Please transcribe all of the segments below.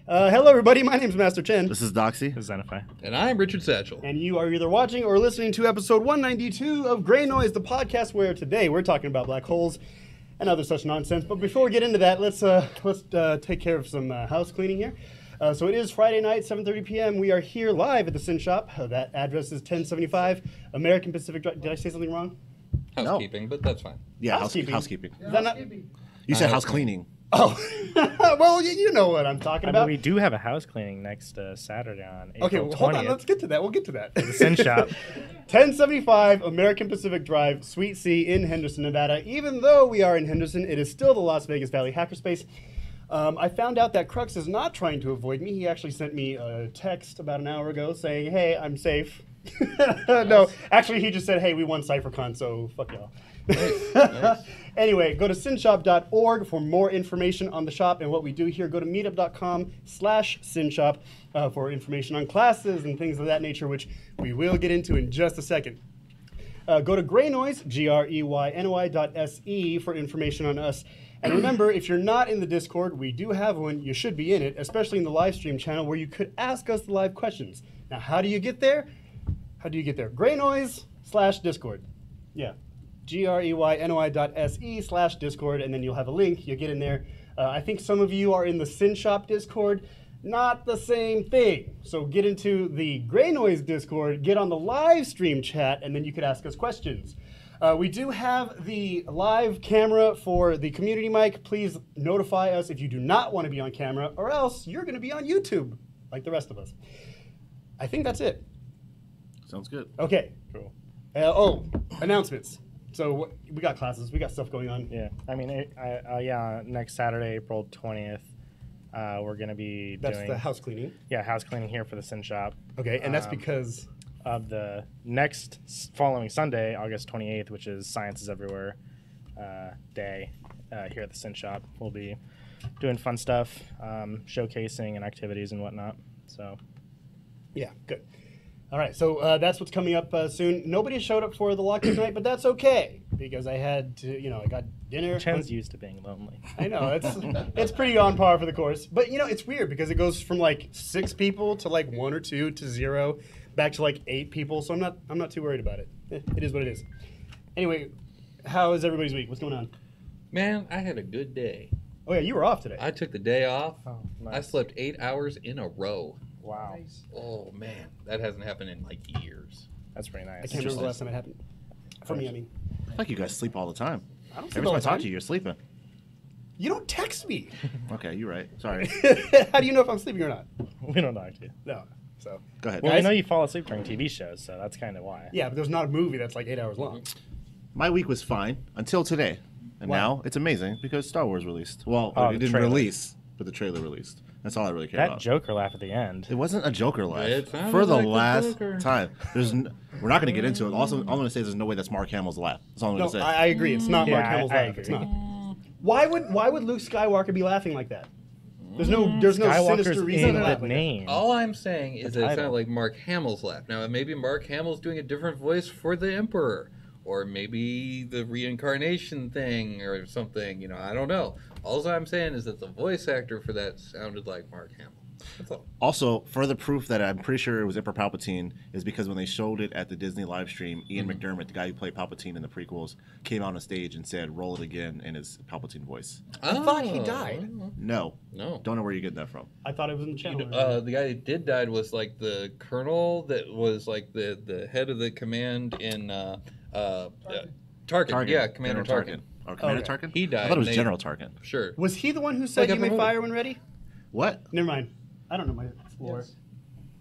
Hello, everybody. My name is Master Chen. This is Doxy. This is Zenify. And I'm Richard Satchel. And you are either watching or listening to episode 192 of Greynoise, the podcast where today we're talking about black holes and other such nonsense. But before we get into that, let's take care of some house cleaning here. So it is Friday night, 7:30 p.m. We are here live at the Sin Shop. That address is 1075 American Pacific Drive. Did I say something wrong? Housekeeping, but that's fine. Yeah, Housekeeping. housekeeping. Is that not? You said house cleaning. Oh, well, you know what I'm talking I about. mean, we do have a house cleaning next Saturday on April 20th. Okay, well, hold on. Let's get to that. We'll get to that. The Sin Shop. 1075 American Pacific Drive, Suite C in Henderson, Nevada. Even though we are in Henderson, it is still the Las Vegas Valley hackerspace. I found out that Crux is not trying to avoid me. He actually sent me a text about an hour ago saying, hey, I'm safe. No, actually, he just said, hey, we won CypherCon, so fuck y'all. Nice. Anyway, go to sinshop.org for more information on the shop and what we do here. Go to meetup.com/sinshop for information on classes and things of that nature, which we will get into in just a second. Go to Greynoise, GREYNOI.SE for information on us. And remember, if you're not in the Discord, we do have one. You should be in it, especially in the live stream channel where you could ask us the live questions. Now, how do you get there? Greynoise/Discord. Yeah. GREYNOI.SE/Discord, and then you'll have a link. You'll get in there. I think some of you are in the Sin Shop Discord. Not the same thing. So get into the Greynoise Discord, get on the live stream chat, and then you could ask us questions. We do have the live camera for the community mic. Please notify us if you do not want to be on camera, or else you're going to be on YouTube, like the rest of us. I think that's it. Sounds good. Okay. Cool. announcements. So we got classes, we got stuff going on. Yeah, I mean, next Saturday, April 20th, we're gonna be That's doing the house cleaning. house cleaning here for the Sin Shop. Okay, and that's because Of the next following Sunday, August 28th, which is Science is Everywhere Day here at the Sin Shop. We'll be doing fun stuff, showcasing and activities and whatnot. So, yeah, good. All right, so that's what's coming up soon. Nobody showed up for the lockdown tonight, but that's okay because I had to, I got dinner. Chen's used to being lonely. I know it's pretty on par for the course, but it's weird because it goes from like 6 people to like 1 or 2 to 0, back to like 8 people. So I'm not too worried about it. It is what it is. Anyway, how is everybody's week? What's going on? Man, I had a good day. Oh yeah, you were off today. I took the day off. Oh, I nice. slept 8 hours in a row. Wow, Oh man, that hasn't happened in like years. that's pretty nice. I can't remember the last time it happened. For me, I mean. I feel like you guys sleep all the time. I don't sleep Every all time I the talk time. to you, you're sleeping. You don't text me. Okay, you're right. Sorry. How do you know if I'm sleeping or not? We don't talk to you. No. So Go ahead. Well, I Guys? know you fall asleep during TV shows, so that's kind of why. yeah, but there's not a movie that's like 8 hours long. My week was fine until today. And Wow. now it's amazing because Star Wars released. Well, Oh, it the didn't trailer. release, but the trailer released. That's all I really care That about. Joker laugh at the end. It wasn't a Joker It laugh. sounded For the like the last Joker. time. We're not going to get into it. Also, all I'm going to say is there's no way that's Mark Hamill's laugh. That's all I'm No, going to say. I agree. It's not Mark Yeah, Hamill's I laugh. It's agree. not. Why would Luke Skywalker be laughing like that? There's no Skywalker's sinister reason in to the laugh like that. name. All I'm saying is The that it sounded title. like Mark Hamill's laugh. Now, maybe Mark Hamill's doing a different voice for the Emperor. Or maybe the reincarnation thing or something. I don't know. All I'm saying is that the voice actor for that sounded like Mark Hamill. That's all. Also, further proof that I'm pretty sure it was Emperor Palpatine is because when they showed it at the Disney live stream, Ian McDermott, the guy who played Palpatine in the prequels, came out on stage and said, "Roll it again" in his Palpatine voice. I thought he died. No. No. Don't know where you're getting that from. I thought it was in the channel. The guy that did died was like the colonel that was like the head of the command in Tarkin. Yeah, Commander General Tarkin. Or Commander Okay. Tarkin? He died, I thought it was and they- General Tarkin. Sure. Was he the one who said Like you a may movie. fire when ready? What? Never mind. I don't know my lore.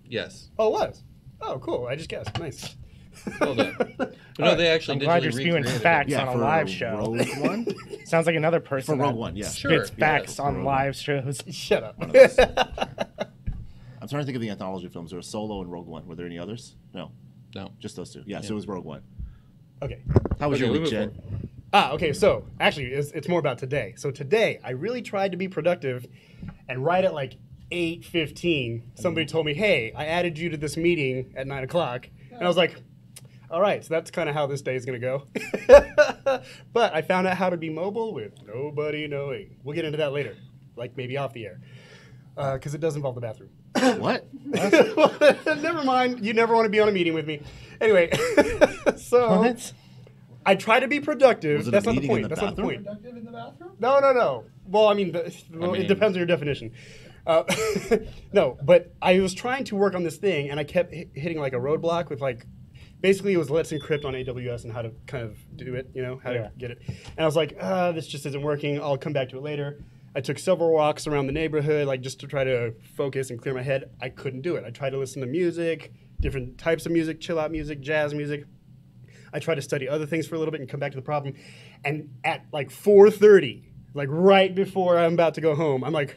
Yes. Oh, it was. Oh, cool. I just guessed. Nice. Well done. But no, they actually I'm glad you're digitally spewing recreated it. facts Yeah, on a for live show. Rogue One? Sounds like another person For Rogue that One, yeah. Sure. spits facts Yeah, on for Rogue live shows. Shut up. One of those. I'm trying to think of the anthology films. There was Solo and Rogue One. Were there any others? No. No. Just those two. Yeah, so it was Rogue One. Okay. How was Okay, your we week, move Jen? Okay. So actually, it's more about today. So today, I really tried to be productive, and right at like 8:15, somebody told me, "Hey, I added you to this meeting at 9 o'clock," and I was like, "All right, so that's kind of how this day is gonna go." But I found out how to be mobile with nobody knowing. We'll get into that later, like maybe off the air, because it does involve the bathroom. What? Never mind. You never want to be on a meeting with me. Anyway, so What? I try to be productive. Was it a That's not the meeting in point. the That's not the bathroom? point. Productive in the bathroom? No. Well, I mean, it mean- depends on your definition. No, but I was trying to work on this thing, and I kept hitting like a roadblock with like, basically it was Let's Encrypt on AWS and how to kind of do it, how Yeah. to get it. And I was like, this just isn't working. I'll come back to it later. I took several walks around the neighborhood, like just to try to focus and clear my head. I couldn't do it. I tried to listen to music, different types of music, chill out music, jazz music. I tried to study other things for a little bit and come back to the problem. And at like 4:30, like right before I'm about to go home, I'm like,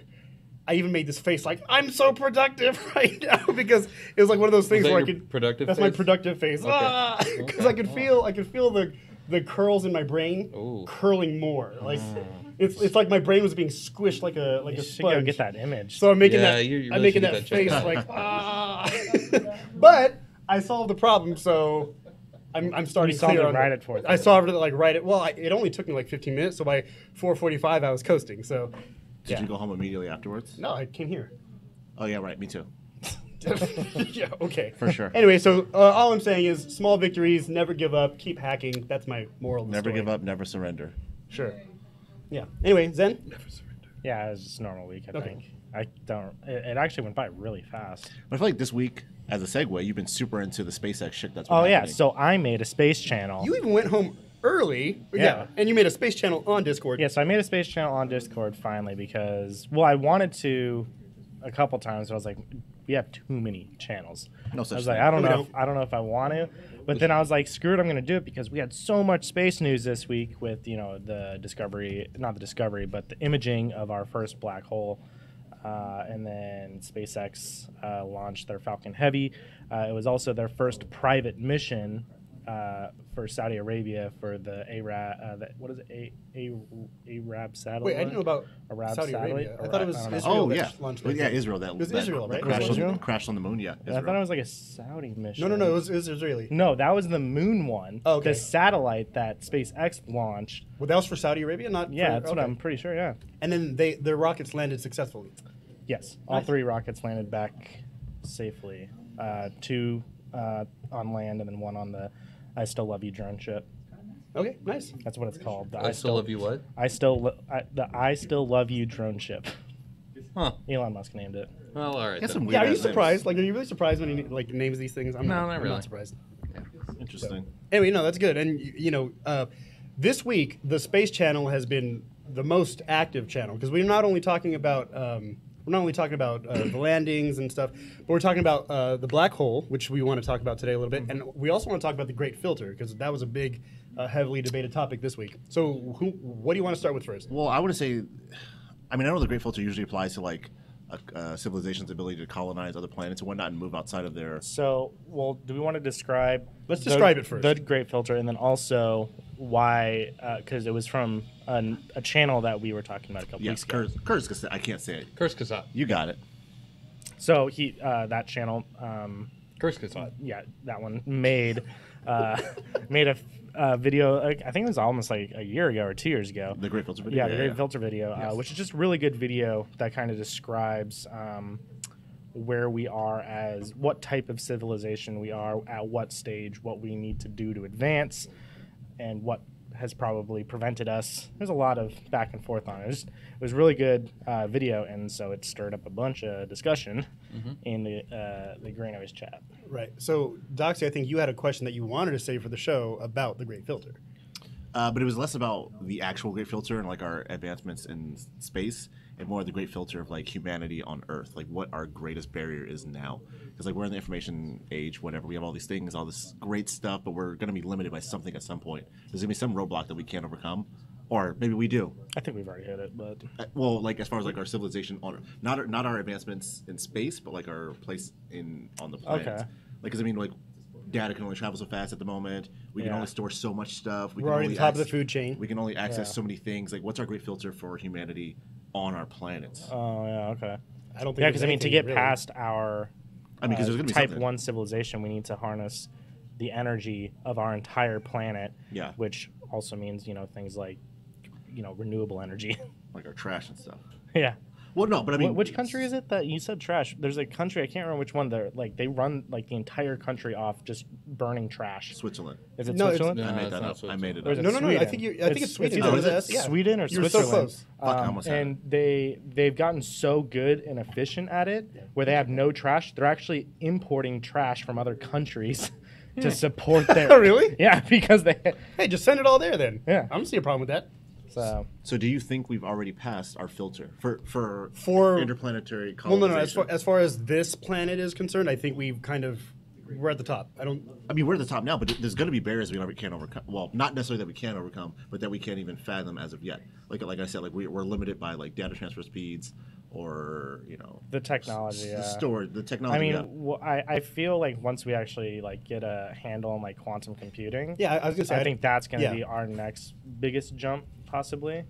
I even made this face like, I'm so productive right now, because it was like one of those things that where I your could. productive That's my face? productive face. Okay. Because Okay. I could feel the curls in my brain Ooh. curling more. Like it's like my brain was being squished like a You a should go sponge. get that image. So I'm making Yeah, that. you I'm really making should that get that face checked like but I solved the problem, so I'm starting You solved clear it on right it. at 4:30. I solved it like right at. Well, it only took me like 15 minutes, so by 4:45 I was coasting. So Did yeah. you go home immediately afterwards? No, I came here. Oh, yeah, right. Me too. Yeah, okay. For sure. Anyway, so all I'm saying is small victories, never give up, keep hacking. That's my moral of the Never story. give up, never surrender. Sure. Yeah. Anyway, Zen? Yeah, it was just a normal week, I Okay. think. I don't. It actually went by really fast. But I feel like this week, as a segue, you've been super into the SpaceX shit that's been Oh yeah, happening. so I made a space channel. You even went home early. Yeah. And you made a space channel on Discord. Yeah, so I made a space channel on Discord finally because, well, I wanted to a couple times, but I was like, we have too many channels. No I such was thing. like, I don't We know. don't. I don't know if I want to. But then I was like, screw it, I'm going to do it because we had so much space news this week with, the discovery, not the discovery, but the imaging of our first black hole. And then SpaceX launched their Falcon Heavy. It was also their first private mission for Saudi Arabia for the ARAB. What is it? ARAB satellite? Wait, I didn't know about Arab Saudi satellite? Arabia. I thought it was don't know. Israel. Oh that yeah, launched well, it. yeah, Israel. That was that, Israel, that right? crashed, Was it Israel? crashed on the moon. Yeah, I Israel. thought it was like a Saudi mission. No, it was Israeli. No, that was the moon one. Oh, okay. The satellite that SpaceX launched. Well, that was for Saudi Arabia, not Yeah, for, that's what okay. I'm pretty sure, yeah. And then their rockets landed successfully. Yes, all Nice. 3 rockets landed back safely. 2 on land and then 1 on the I Still Love You drone ship. Okay, nice. That's what it's called. The I still love you. What? The I Still Love You drone ship. Huh. Elon Musk named it. Well, all right. That's then. some Yeah, are you Weird-ass names. surprised? Like, are you really surprised when he names these things? I'm No, not I'm really. not surprised. Interesting. Anyway, no, that's good. And this week the Space Channel has been the most active channel because we're not only talking about the landings and stuff, but we're talking about the black hole, which we want to talk about today a little bit, and we also want to talk about the Great Filter because that was a big, heavily debated topic this week. So, what do you want to start with first? Well, I want to say, I know the Great Filter usually applies to like a civilization's ability to colonize other planets and whatnot and move outside of their. So, well, do we want to describe? Let's describe it first. The Great Filter, and then also why, because it was from a channel that we were talking about a couple Yes, weeks ago. Kurz, I can't say it. Curse Kasat. You got it. So that channel, Curse Kasat. yeah, that one made a video. I think it was almost like a year ago or 2 years ago. The Great Filter video. Yeah, the Great Filter video, Yes. which is just a really good video that kind of describes where we are as what type of civilization we are at what stage, what we need to do to advance, and what has probably prevented us. There's a lot of back and forth on it. It was really good video, and so it stirred up a bunch of discussion in the Greynoise chat. Right. So, Doxy, I think you had a question that you wanted to say for the show about the Great Filter. But it was less about the actual Great Filter and like our advancements in space, and more the Great Filter of like humanity on Earth, like what our greatest barrier is now. Because like we're in the information age, whatever. We have all these things, all this great stuff, but we're going to be limited by something at some point. There's going to be some roadblock that we can't overcome, or maybe we do. I think we've already hit it, but Well, like as far as like our civilization on not our advancements in space, but like our place on the planet. Okay. Like, because like data can only travel so fast at the moment. We can Yeah. only store so much stuff. We're already only top of the access- food chain. We can only access Yeah. so many things. Like, what's our great filter for humanity on our planet? oh yeah, okay. I don't think. Yeah, there's because I mean, to anything get really. past our I mean, because there's going to be type something. 1 civilization, we need to harness the energy of our entire planet. Yeah. Which also means things like renewable energy. Like our trash and stuff. Yeah. Well, no, but I mean, Which country is it that you said trash? There's a country, I can't remember which one. They run like the entire country off just burning trash. Switzerland. Is it No, it's- Switzerland? No, I made it's that not up. I made it Or is up. it No, I Sweden? think it's Sweden. either It's either S. Sweden or You were Switzerland. so close. Fuck, I almost had And they've gotten so good and efficient at it, where they have no trash. They're actually importing trash from other countries to support their. Really? Yeah, because they. Hey, just send it all there then. Yeah. I don't see a problem with that. So So, do you think we've already passed our filter for For interplanetary well, colonization? no. As far as this planet is concerned, I think we're at the top. I mean, we're at the top now, but there's going to be barriers we can't overcome. Well, not necessarily that we can't overcome, but that we can't even fathom as of yet. Like I said, like we're limited by like data transfer speeds, or the technology. the I technology. mean, yeah. I feel like once we actually get a handle on quantum computing, yeah, I was gonna say. I think that's going to yeah. be our next biggest jump, possibly.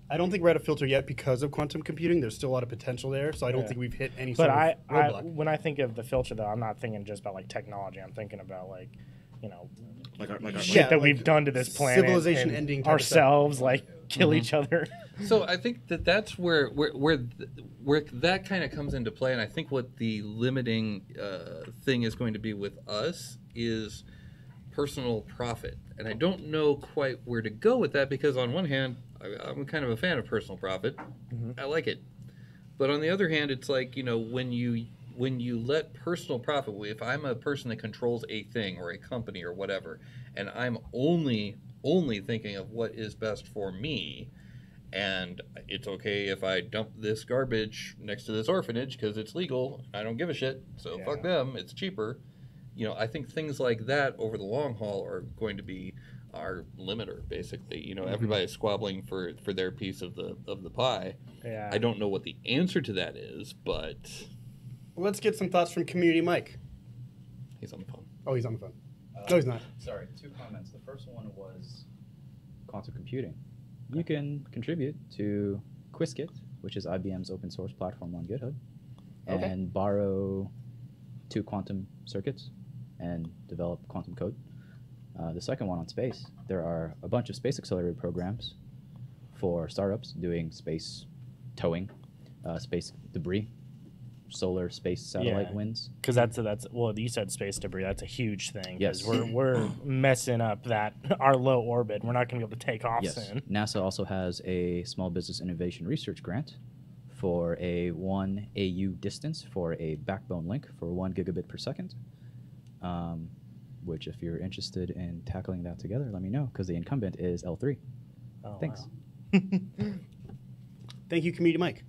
I don't think we're at a filter yet because of quantum computing. There's still a lot of potential there, so I don't Yeah. think we've hit any But sort of roadblock. when I think of the filter, though, I'm not thinking just about technology. I'm thinking about like our shit Yeah, that like we've done to this planet, civilization and ending type of stuff. ourselves, kill each other. So I think that's where that kind of comes into play, and I think what the limiting thing is going to be with us is personal profit, and I don't know quite where to go with that because on one hand, I'm kind of a fan of personal profit. I like it, but on the other hand, it's like when you let personal profit, if I'm a person that controls a thing or a company or whatever, and I'm only thinking of what is best for me, and it's okay if I dump this garbage next to this orphanage because it's legal. I don't give a shit. So fuck them. It's cheaper. You know, I think things like that over the long haul are going to be our limiter, basically. You know, everybody's squabbling for their piece of the pie. Yeah. I don't know what the answer to that is, but Let's get some thoughts from Community Mike. he's on the phone. Oh, he's on the phone. No, he's not. Sorry, 2 comments. The first one was quantum computing. You can contribute to Qiskit, which is IBM's open source platform on GitHub, and borrow 2 quantum circuits and develop quantum code. The second one on space, there are a bunch of space accelerator programs for startups doing space towing, space debris, solar space satellite winds. Because that's well, you said space debris. That's a huge thing. Yes. We're messing up our low orbit. We're not going to be able to take off soon. NASA also has a small business innovation research grant for a 1 AU distance for a backbone link for 1 gigabit per second. Which, if you're interested in tackling that together, let me know, because the incumbent is L3. Oh, Thanks. wow. Thank you, Community Mike.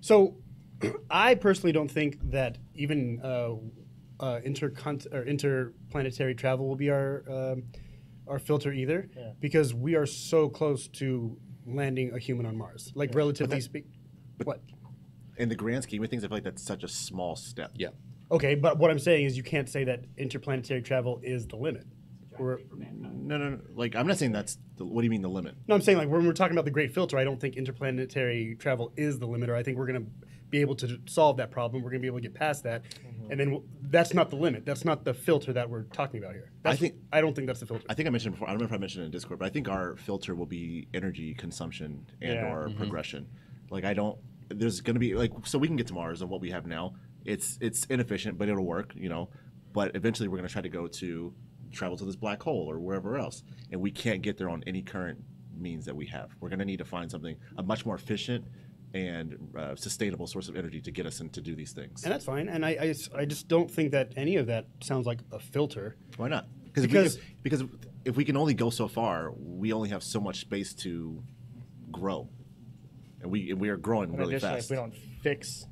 So, I personally don't think that even interplanetary travel will be our filter either, because we are so close to landing a human on Mars. Like, relatively speaking. What? In the grand scheme of things, I feel like that's such a small step. Yeah. Okay, but what I'm saying is you can't say that interplanetary travel is the limit. No. Like, I'm not saying that's what do you mean the limit? No, I'm saying, like, when we're talking about the Great Filter, I don't think interplanetary travel is the limiter. I think we're going to be able to solve that problem. We're going to be able to get past that. And then that's not the limit. That's not the filter that we're talking about here. I don't think that's the filter. I think I mentioned before. I don't know if I mentioned it in Discord, but I think our filter will be energy consumption and or progression. Like, there's going to be, like, so we can get to Mars and what we have now. It's inefficient, but it'll work, you know. But eventually we're going to try to travel to this black hole or wherever else, and we can't get there on any current means that we have. We're going to need to find something, a much more efficient and sustainable source of energy to get us in to do these things. And that's fine. And I just don't think that any of that sounds like a filter. Why not? Because if we can only go so far, we only have so much space to grow, and we are growing really fast. If we don't fix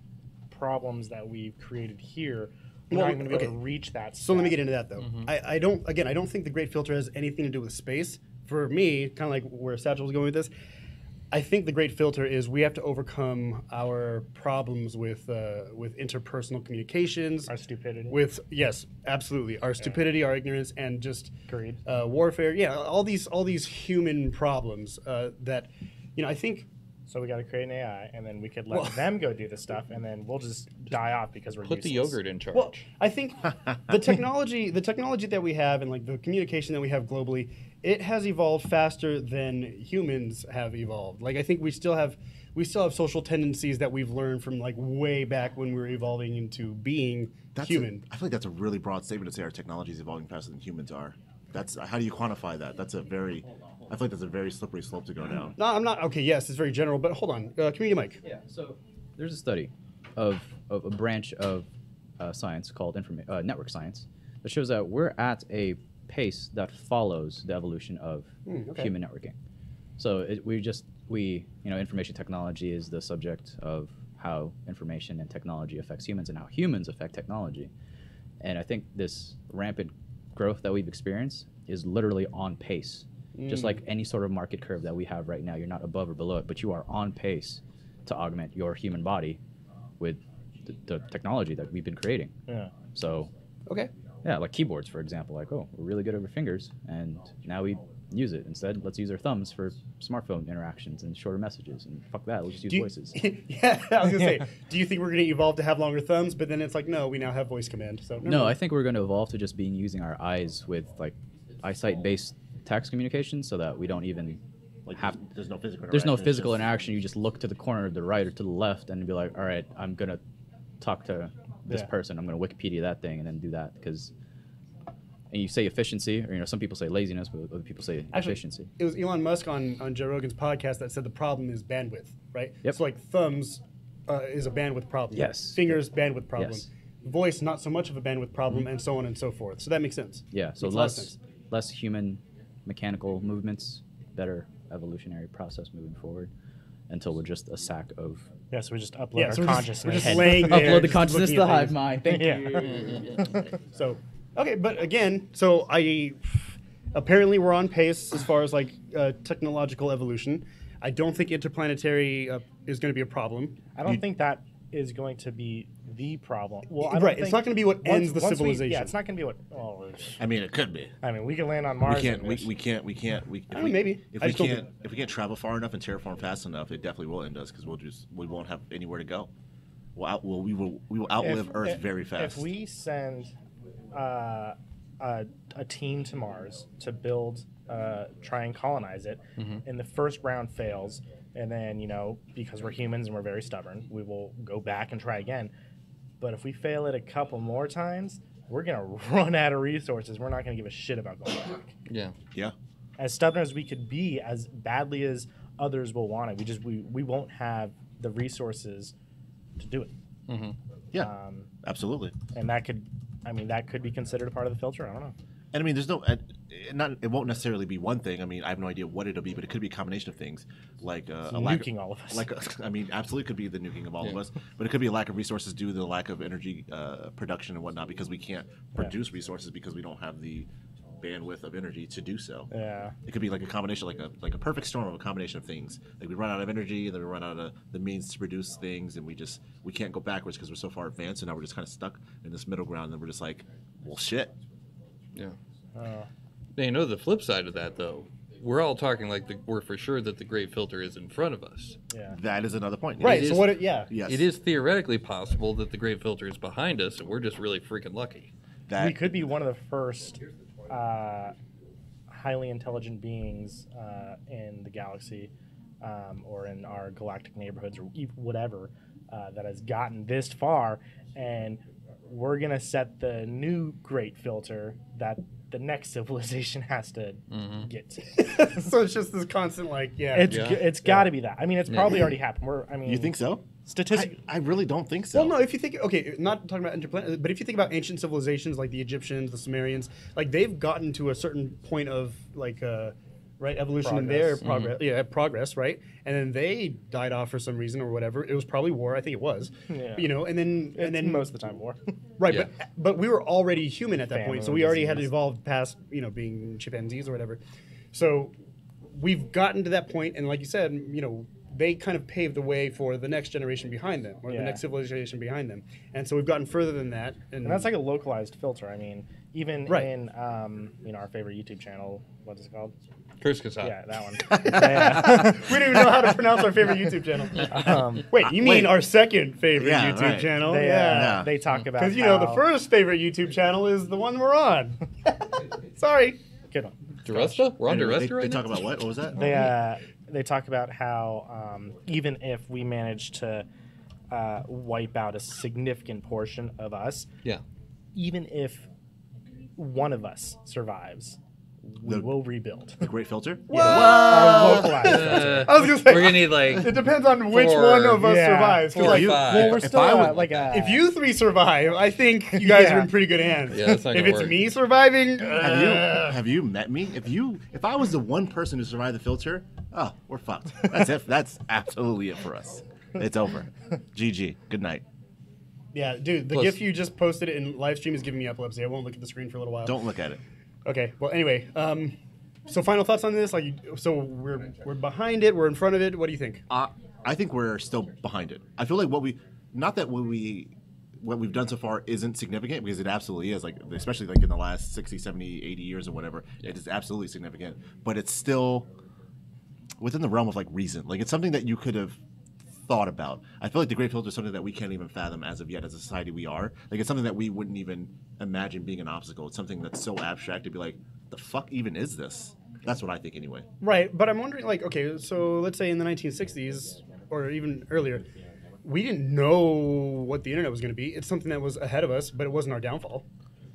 problems that we've created here, we're not going to be able to reach that. So let me get into that, though. I don't think the Great Filter has anything to do with space. For me, kind of like where Satchel was going with this, I think the Great Filter is we have to overcome our problems with interpersonal communications. Our stupidity. Yes, absolutely. Our stupidity, our ignorance, and just Greed. Warfare. Yeah, all these human problems that, I think. So we got to create an AI, and then we could let them go do the stuff, and then we'll just die off because we're Put the useless. yogurt in charge. Well, I think the technology that we have and like the communication that we have globally, it has evolved faster than humans have evolved. Like, I think we still have social tendencies that we've learned from like way back when we were evolving into being human. I feel like that's a really broad statement to say our technology is evolving faster than humans are. How do you quantify that? I feel like that's a very slippery slope to go down. No, I'm not. Okay, yes, it's very general, but hold on. Community Mike. Yeah, so there's a study of a branch of science called network science that shows that we're at a pace that follows the evolution of human networking. So information technology is the subject of how information and technology affects humans and how humans affect technology. And I think this rampant growth that we've experienced is literally on pace. Just like any sort of market curve that we have right now, you're not above or below it, but you are on pace to augment your human body with the technology that we've been creating. Yeah. So, Okay. yeah, like keyboards, for example. Like, we're really good over fingers, and now we use it. Instead, let's use our thumbs for smartphone interactions and shorter messages. And fuck that, let's just use voices. Yeah, I was gonna say. Do you think we're gonna evolve to have longer thumbs? But then it's like, no, we now have voice command. So No, I think we're going to evolve to just using our eyes with like eyesight-based text communication, so that we don't even there's no physical interaction. There's no physical interaction. You just look to the corner, to the right, or to the left, and be like, all right, I'm gonna talk to this person. I'm gonna Wikipedia that thing, and then do that and you say efficiency, or some people say laziness, but other people say efficiency. It was Elon Musk on Joe Rogan's podcast that said the problem is bandwidth, right? Yep. So like thumbs is a bandwidth problem. Yes. Fingers, bandwidth problem. Yes. Voice, not so much of a bandwidth problem, and so on and so forth. So that makes sense. Yeah. So Makes a lot of sense. less human mechanical movements, better evolutionary process moving forward. until we're just a sack of Yeah, so we just upload Yeah, our so consciousness. we're just laying there. upload the just consciousness to looking the at hive things. mind. Thank you. Yeah. So, okay, but again, so apparently we're on pace as far as like technological evolution. I don't think interplanetary is going to be a problem. I don't think that is going to be the problem. Well, I don't Right, it's think- not going to be what ends the once civilization. yeah, it's not going to be what. Oh, I mean, it could be. I mean, we can land on Mars. We can't. and We it's- can't. I mean, maybe. If I we just don't can't. If we can't travel far enough and terraform fast enough, it definitely will end us because we won't have anywhere to go. We will outlive Earth very fast. If we send a team to Mars to build, try and colonize it, and the first round fails, and then because we're humans and we're very stubborn, we will go back and try again. But if we fail it a couple more times, we're gonna run out of resources. We're not gonna give a shit about going back. Yeah. Yeah. As stubborn as we could be, as badly as others will want it, we won't have the resources to do it. Yeah. Absolutely. And that could be considered a part of the filter. I don't know. And I mean, there's no, it won't necessarily be one thing. I mean, I have no idea what it'll be, but it could be a combination of things, like a lack Nuking all of us. I mean, absolutely could be the nuking of all of us, but it could be a lack of resources due to the lack of energy production and whatnot, because we can't produce resources because we don't have the bandwidth of energy to do so. Yeah. It could be like a combination, like a perfect storm of a combination of things. Like we run out of energy, and then we run out of the means to produce things, and we can't go backwards because we're so far advanced, and now we're just kind of stuck in this middle ground, and then we're just like, well, shit. Yeah. Now, the flip side of that, though, we're all talking like we're for sure that the great filter is in front of us. Yeah. That is another point. Right. It So is- what? Yeah. Yes. It is theoretically possible that the great filter is behind us, and we're just really freaking lucky. That We could be one of the first highly intelligent beings in the galaxy or in our galactic neighborhoods or whatever that has gotten this far, and we're going to set the new great filter that the next civilization has to get to. So it's just this constant like, It's got to be that. I mean, it's probably already happened. You think so? Statistically, I really don't think so. Well, no. If you think, okay, not talking about interplanet, but if you think about ancient civilizations like the Egyptians, the Sumerians, like they've gotten to a certain point of like, right, evolution in their progress. Yeah, progress, right? And then they died off for some reason or whatever. It was probably war. I think it was. Yeah. And then most of the time war. right, Yeah. but we were already human at that Famine, point, so we already had disease. evolved past being chimpanzees or whatever. So we've gotten to that point, and like you said, they kind of paved the way for the next generation behind them, or the Yeah. next civilization behind them. And so we've gotten further than that. And And that's like a localized filter. I mean, even Right. in our favorite YouTube channel, what is it called? Kurskasat. Yeah, that one. Yeah. we don't even know how to pronounce our favorite YouTube channel. Wait, you mean our second favorite Yeah, YouTube right. channel? They, Yeah. they talk about Because, the how- first favorite YouTube channel is the one we're on. Sorry. good one. Duresta? We're on Anyway, Duresta they right talk now? about what? What was that? They talk about how even if we manage to wipe out a significant portion of us, Yeah. even if one of us survives, we will rebuild. The Great Filter? Our localized filter. I was going to say, We're going to need it like depends on which Four. one of us Yeah. survives. 'Cause, 4 or like, 5. Well, we're If still I would- like a. if you three survive, I think you guys Yeah. are in pretty good hands. Yeah, that's not if gonna it's work. me surviving, Have you met me? If I was the one person who survived the filter, oh, we're fucked. That's it. That's absolutely it for us. It's over. GG. Good night. yeah, dude, the Plus- GIF you just posted in live stream is giving me epilepsy. I won't look at the screen for a little while. Don't look at it. Okay. Well, anyway, so final thoughts on this? So we're behind it. We're in front of it. What do you think? I think we're still behind it. I feel like what we've done so far isn't significant, because it absolutely is, like especially like in the last 60, 70, 80 years or whatever. It is absolutely significant, but it's still within the realm of like reason. Like it's something that you could have thought about. I feel like the Great Filter is something that we can't even fathom as of yet as a society we are. Like it's something that we wouldn't even imagine being an obstacle. It's something that's so abstract to be like, the fuck even is this? That's what I think anyway. Right, but I'm wondering, like, okay, so let's say in the 1960s or even earlier, we didn't know what the internet was going to be. It's something that was ahead of us, but it wasn't our downfall.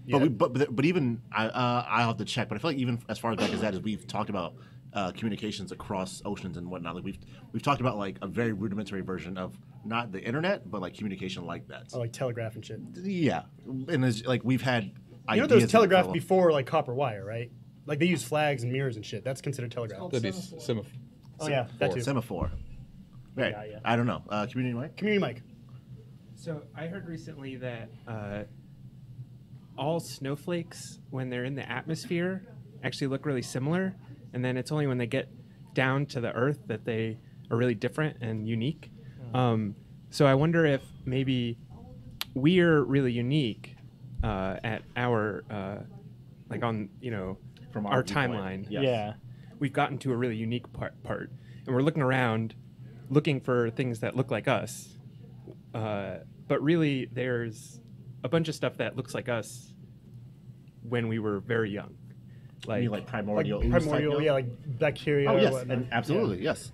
But even I'll have to check. But I feel like even as far back as that, as we've talked about communications across oceans and whatnot. Like we've talked about like a very rudimentary version of not the internet, but like communication like that. Oh, like telegraph and shit. Yeah, and there's, like we've had. You know, there was telegraph before like copper wire, right? Like they use flags and mirrors and shit. That's considered telegraph. That'd be semaphore. Oh yeah, that too. Semaphore. Right. got ya. I don't know. Community mic? Community mic. So I heard recently that all snowflakes, when they're in the atmosphere, actually look really similar, and then it's only when they get down to the Earth that they are really different and unique. So I wonder if maybe we're really unique at our like on From our viewpoint. timeline. Yes. Yeah. We've gotten to a really unique part, and we're looking around, looking for things that look like us. But really, there's a bunch of stuff that looks like us when we were very young. You mean like primordial ooze type primordial, deal? yeah, like bacteria. Oh, or yes. whatnot. And absolutely, yes.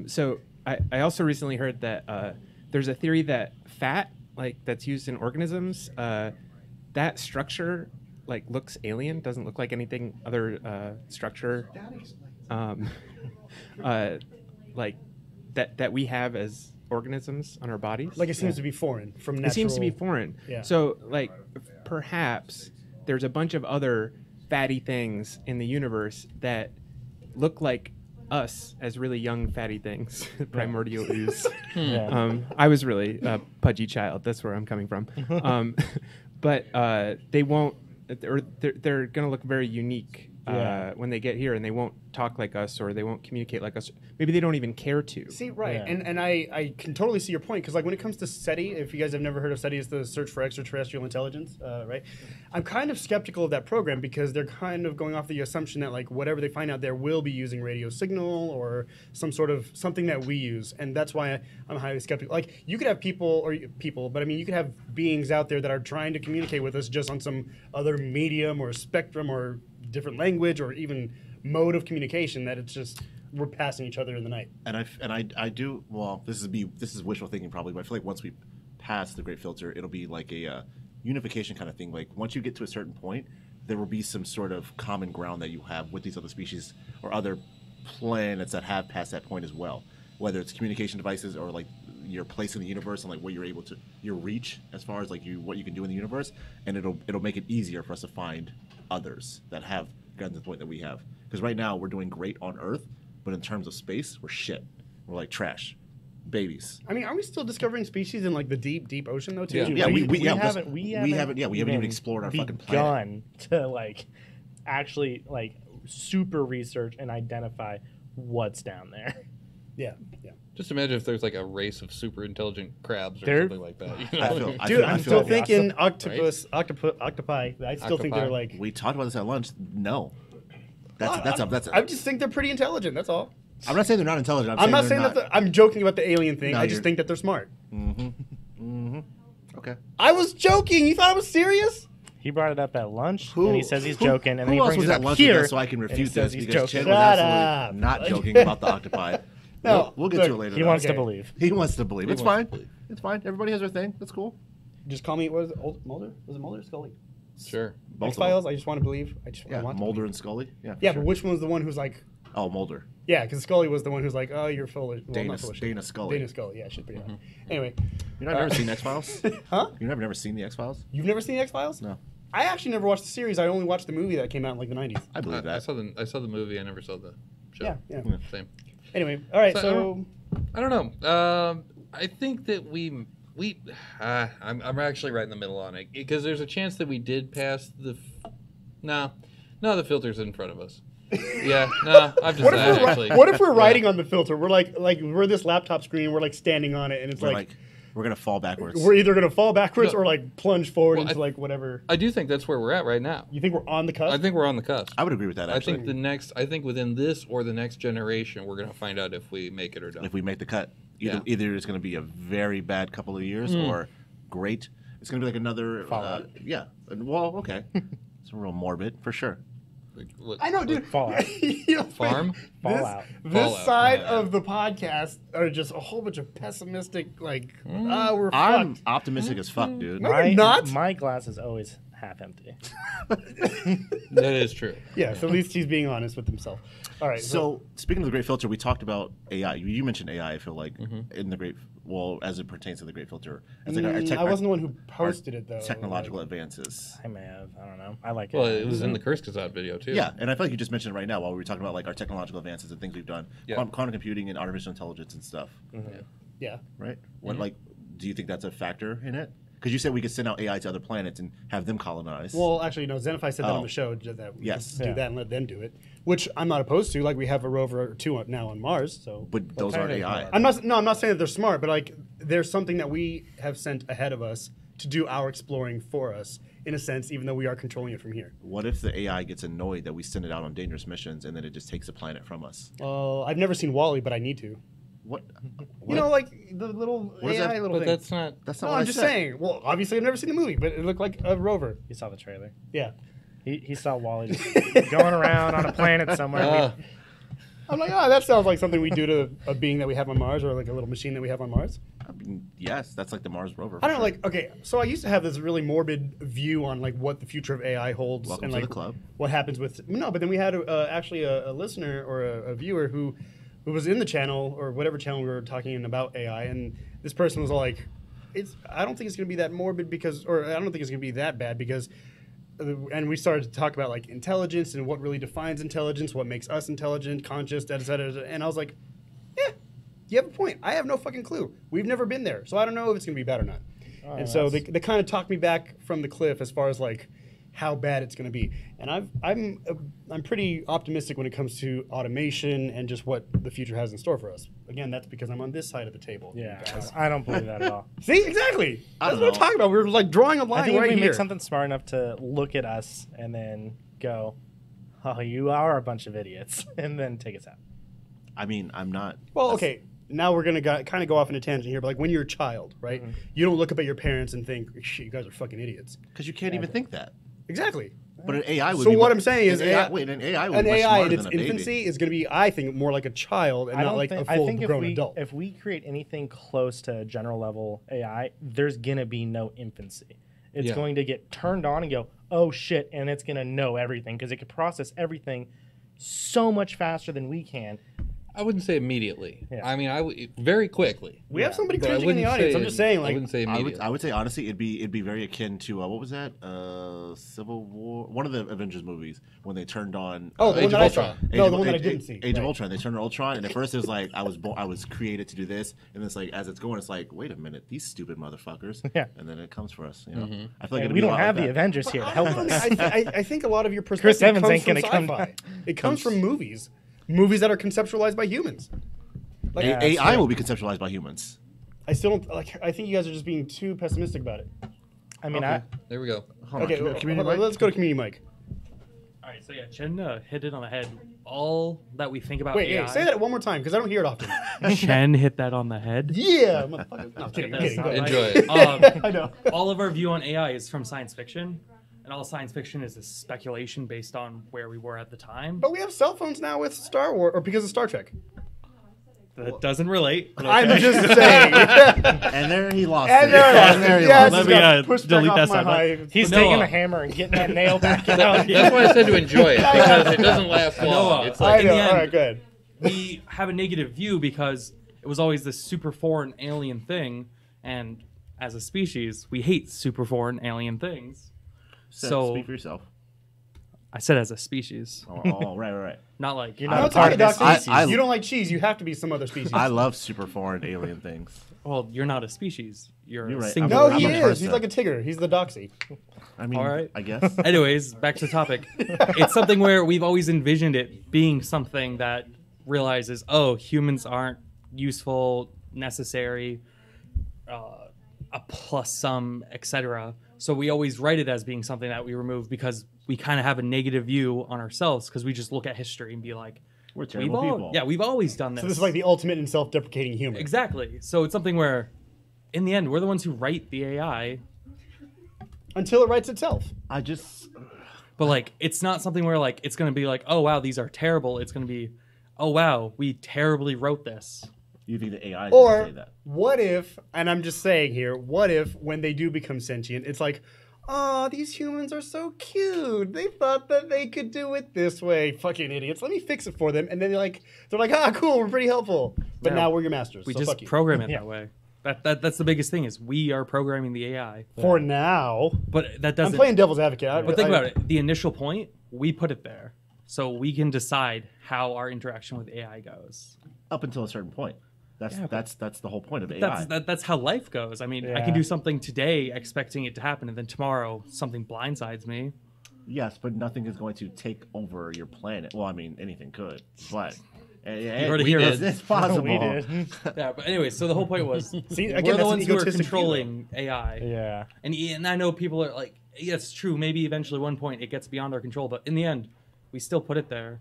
So I also recently heard that there's a theory that fat, like that's used in organisms, that structure like looks alien, doesn't look like anything other structure, like that we have as organisms on our bodies. Like it seems to be foreign from natural. It seems to be foreign. Yeah. So like perhaps there's a bunch of other fatty things in the universe that look like us as really young fatty things, primordial ooze. Yeah. I was really a pudgy child. That's where I'm coming from. But they won't, or they're going to look very unique when they get here, and they won't talk like us, or they won't communicate like us. Maybe they don't even care to. See, right, Yeah. and I can totally see your point, because like when it comes to SETI, if you guys have never heard of SETI, it's the Search for Extraterrestrial Intelligence, right? I'm kind of skeptical of that program, because they're kind of going off the assumption that like whatever they find out there will be using radio signal or some sort of something that we use, and that's why I'm highly skeptical. Like you could have people, but I mean you could have beings out there that are trying to communicate with us just on some other medium or spectrum or different language or even mode of communication that it's just we're passing each other in the night. And I do, well, this is wishful thinking probably, but I feel like once we pass the Great Filter, it'll be like a unification kind of thing. Like once you get to a certain point, there will be some sort of common ground that you have with these other species or other planets that have passed that point as well. Whether it's communication devices or like your place in the universe and like where you're able to your reach as far as like what you can do in the universe, and it'll make it easier for us to find others that have gotten to the point that we have. Because right now we're doing great on Earth, but in terms of space, we're shit. We're like trash, babies. I mean, are we still discovering species in like the deep ocean though too? Yeah, we haven't even even explored our fucking planet. begun to like actually like super research and identify what's down there. Yeah. Just imagine if there's like a race of super intelligent crabs or There- something like that. You know? I Dude, feel- I'm I still feel- thinking awesome. octopi. I still think they're Octopi. like. We talked about this at lunch. No, that's I just think they're pretty intelligent. That's all. I'm not saying they're not intelligent. I'm not they're saying that. I'm joking about the alien thing. No, I just you're- think that they're smart. Okay. I was joking. You thought I was serious? He brought it up at lunch, Who- and he says he's who- joking, and then who he else brings was it at up lunch with here, us so I can and he refute says this he's because joking. Chad was Shut absolutely up. not joking about the octopi. No, we'll get to it look, later. He though. wants to Okay. believe. He wants to believe. It's wants fine. to believe. It's fine. Everybody has their thing. That's cool. Just call me. What was it? Mulder? Was it Mulder or Scully? Sure. Both X of them. Files. I just want to believe. Yeah, want to Mulder believe. and Scully. Yeah. for Yeah, sure. but which one was the one who's like? Oh, Mulder. Yeah, because Scully was the one who's like, "Oh, you're full of well, Dana, not full of shit. Dana Scully. Dana Scully. Yeah, shit. Yeah. Anyway, You've never seen X Files? huh? You've never seen the X Files? You've never seen X Files? No. I actually never watched the series. I only watched the movie that came out in like the 90s. I believe I that. saw the movie. I never saw the show. Yeah. Same. Anyway, all right. So, So, I don't know. I think that I'm actually right in the middle on it because there's a chance that we did pass the. No, the filter's in front of us. Yeah, no, I'm just actually. what if we're riding on the filter? We're like we're this laptop screen. We're like standing on it, and it's We're like we're gonna fall backwards. we're either gonna fall backwards No. or like plunge forward Well, into like whatever. I do think that's where we're at right now. You think we're on the cusp? I think we're on the cusp. I would agree with that. Actually, I think within this or the next generation, we're gonna find out if we make it or don't. if we make the cut, Yeah. either it's gonna be a very bad couple of years or great. It's gonna be like another. Fallout. Yeah. Well, okay. It's real morbid for sure. What- I know, dude. Fallout. You know, Farm? Fallout. This Fallout, side yeah. of the podcast are just a whole bunch of pessimistic, like, we're I'm fucked. optimistic as fuck, dude. No, you're not. My glass is always half empty. That is true. Yeah, so at least he's being honest with himself. All right. So speaking of the Great Filter, we talked about AI. You mentioned AI. I feel like in the Great well, as it pertains to the Great Filter, as like I wasn't the one who posted it though. technological advances. I may have. I don't know. I like it. Well, it was in the Kurskazad video too. Yeah, and I feel like you just mentioned it right now while we were talking about like our technological advances and things we've done, Yeah. quantum computing and artificial intelligence and stuff. Yeah. Right? What like, do you think that's a factor in it? Because you said we could send out AI to other planets and have them colonize. Well, actually, no. Xenify said that on Oh. the show that we Yes. could do that and let them do it, which I'm not opposed to. Like we have a rover or two now on Mars, so. but those aren't kind of AI. are. I'm not saying that they're smart, but like there's something that we have sent ahead of us to do our exploring for us, in a sense, even though we are controlling it from here. What if the AI gets annoyed that we send it out on dangerous missions and then it just takes the planet from us? I've never seen Wall-E, but I need to. What? You know, like the little What is AI that? little But thing. that's not. That's No, not what I'm I just said. saying. Well, obviously, I've never seen the movie, but it looked like a rover. You saw the trailer. Yeah. He saw Wally just going around on a planet somewhere. I'm like, oh, that sounds like something we do to a being that we have on Mars, or like a little machine that we have on Mars. I mean, yes, that's like the Mars rover. I don't know, like, okay, so I used to have this really morbid view on like what the future of AI holds Welcome and to like the club. what happens with no, but then we had actually a listener or a viewer who was in the channel or whatever channel we were talking about AI, and this person was like, I don't think it's going to be that morbid because, or I don't think it's going to be that bad because. And we started to talk about like intelligence and what really defines intelligence, what makes us intelligent, conscious, et cetera, et cetera. And I was like, yeah, you have a point. I have no fucking clue. We've never been there, so I don't know if it's gonna be bad or not. And so they kind of talked me back from the cliff as far as like how bad it's gonna be. And I'm pretty optimistic when it comes to automation and just what the future has in store for us. Again, that's because I'm on this side of the table. Yeah, guys. I don't believe that at all. See, exactly. I That's don't what I'm know. talking about. We're like drawing a I line think right if we here. make something smart enough to look at us and then go, "Oh, you are a bunch of idiots," and then take us out. I mean, I'm not. Well, okay. Now we're gonna kind of go off in a tangent here, but like when you're a child, right? You don't look up at your parents and think, "Shit, you guys are fucking idiots." Because you can't even think that. Exactly. But an AI would So be what mu- I'm saying is an AI wait, an AI would An be much AI in smarter its than a baby. infancy is going to be, I think, more like a child and not like a I think full-grown adult. if we create anything close to general level AI, there's gonna be no infancy. It's Yeah. going to get turned on and go, "Oh shit," and it's gonna know everything because it can process everything so much faster than we can. I wouldn't say immediately. Yeah. I mean, I would very quickly. we have somebody But I cringing in the wouldn't audience. say- I'm just saying, I like, wouldn't say immediately. I would say honestly, it'd be very akin to what was that? Civil War, one of the Avengers movies when they turned on. oh, the Age one of that I Ultron. saw. No, the one that I didn't see. Age of Right. Ultron. They turned on Ultron, and at first it was like I was created to do this, and it's like as it's going, it's like wait a minute, these stupid motherfuckers. Yeah. And then it comes for us. You know, Mm-hmm. I feel like And it'd we be a don't lot have like the that. Avengers here to help us. I think a lot of your perspective Evans comes ain't from gonna come sci-fi. back. It comes from movies that are conceptualized by humans. Like, Yeah. AI true. will be conceptualized by humans. I still don't like. I think you guys are just being too pessimistic about it. I mean, Okay. There we go. Hold on, Okay, community hold on, mic? let's go to community mic. All right, so yeah, Chen hit it on the head. All that we think about Wait, AI. hey, say that one more time because I don't hear it often. Chen hit that on the head. Yeah, motherfucker. No, I'm kidding. I'm That's kidding. not Go ahead. right. Enjoy it. I know. All of our view on AI is from science fiction, and all science fiction is a speculation based on where we were at the time. But we have cell phones now with Star Wars, or because of Star Trek. That doesn't relate. but I'm okay. just saying. And there he lost And it. there And there he yes, lost Let it. me, got pushed back delete off that my side. high. he's Noah. taking the hammer and getting that nail back out. That's why I said to enjoy it because it doesn't last long. Noah. It's I like in know. the All end- right, good. We have a negative view because it was always this super foreign alien thing, and as a species, we hate super foreign alien things. So speak for yourself. I said as a species, Oh, right. not like You're No, not it's a part okay, of this Doc. species. I- You don't like cheese. You have to be some other species. I love super foreign alien things. well, you're not a species. You're You're a right. singular. no, he I'm a is. person. He's like a Tigger. He's the Doxy. I mean, All right. I guess. Anyways, back to the topic. It's something where we've always envisioned it being something that realizes, oh, humans aren't useful, necessary, a plus sum, etc. So we always write it as being something that we remove because we kind of have a negative view on ourselves because we just look at history and be like, We're terrible people. we've always done this. So this is like the ultimate in self-deprecating humor. Exactly. So it's something where, in the end, we're the ones who write the AI. Until it writes itself. I just. But like, it's not something where like it's gonna be like, oh wow, these are terrible. It's gonna be, oh wow, we terribly wrote this. You think the AI is going to Or say that? what if, and I'm just saying here, what if when they do become sentient, it's like, oh, these humans are so cute. They thought that they could do it this way. Fucking idiots. Let me fix it for them. And then they're like, ah, cool, we're pretty helpful. But Yeah. now we're your masters. We so fuck just you. program it Yeah. that way. That's the biggest thing is we are programming the AI. For now. But that I'm doesn't. playing devil's advocate. But think about it. The initial point, we put it there, so we can decide how our interaction with AI goes. Up until a certain point. That's the whole point of AI. That's how life goes. I mean, I can do something today expecting it to happen, and then tomorrow something blindsides me. Yes, but nothing is going to take over your planet. Well, I mean, anything could, but You heard it here. it's possible. We did. Yeah, but anyway, so the whole point was See, we're again, the that's an ones who are egotistic view, controlling AI. Yeah. And I know people are like, yeah, it's true. Maybe eventually one point it gets beyond our control, but in the end, we still put it there.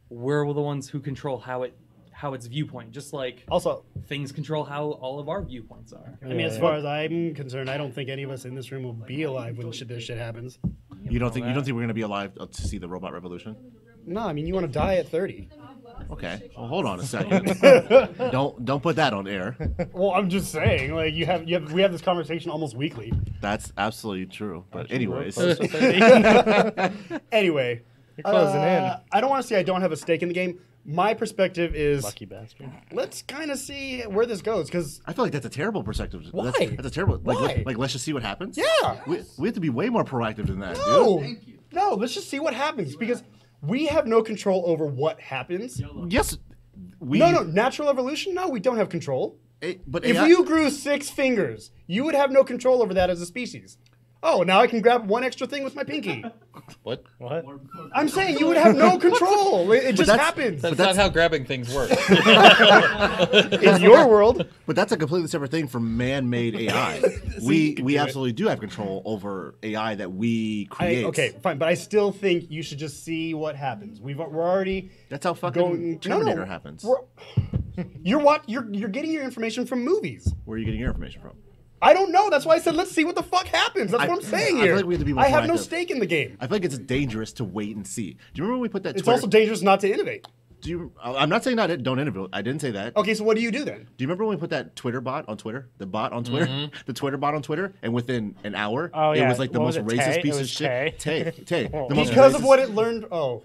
We're the ones who control how its viewpoint, just like Also, things control how all of our viewpoints are. I mean, as far as I'm concerned, I don't think any of us in this room will be alive when this shit happens. You don't think we're going to be alive to see the robot revolution? No, I mean, you want to die at 30. Okay. Well, hold on a second. don't put that on air. Well, I'm just saying, like we have this conversation almost weekly. That's absolutely true. But anyways, Anyway, You're closing in. I don't want to say I don't have a stake in the game. My perspective is Lucky bastard. let's kind of see where this goes because I feel like that's a terrible perspective. Why? That's a terrible. Why? Like let's just see what happens. Yeah. We have to be way more proactive than that. no, no, let's just see what happens because we have no control over what happens. Dude. Yes. No, natural evolution. No, we don't have control. But If AI you grew 6 fingers, you would have no control over that as a species. Oh, now I can grab one extra thing with my pinky. What? What? I'm saying you would have no control. It just that's- happens. That's not how grabbing things work. In your world. But that's a completely separate thing from man-made AI. we absolutely do have control over AI that we create. Okay, fine, but I still think you should just see what happens. We're already That's how fucking Terminator happens. You're getting your information from movies. Where are you getting your information from? I don't know. That's why I said let's see what the fuck happens. That's what I'm saying I here. feel like we have to be more I have no proactive. stake in the game. I feel like it's dangerous to wait and see. Do you remember when we put that? It's Twitter, also dangerous not to innovate. I'm not saying don't innovate. I didn't say that. Okay, so what do you do then? Do you remember when we put that Twitter bot on Twitter? The bot on Twitter? The Twitter bot on Twitter? And within an hour, it was like the What was most it, racist Tay? piece It of was shit. Tay? Tay. The most Because of racist- what it learned. Oh.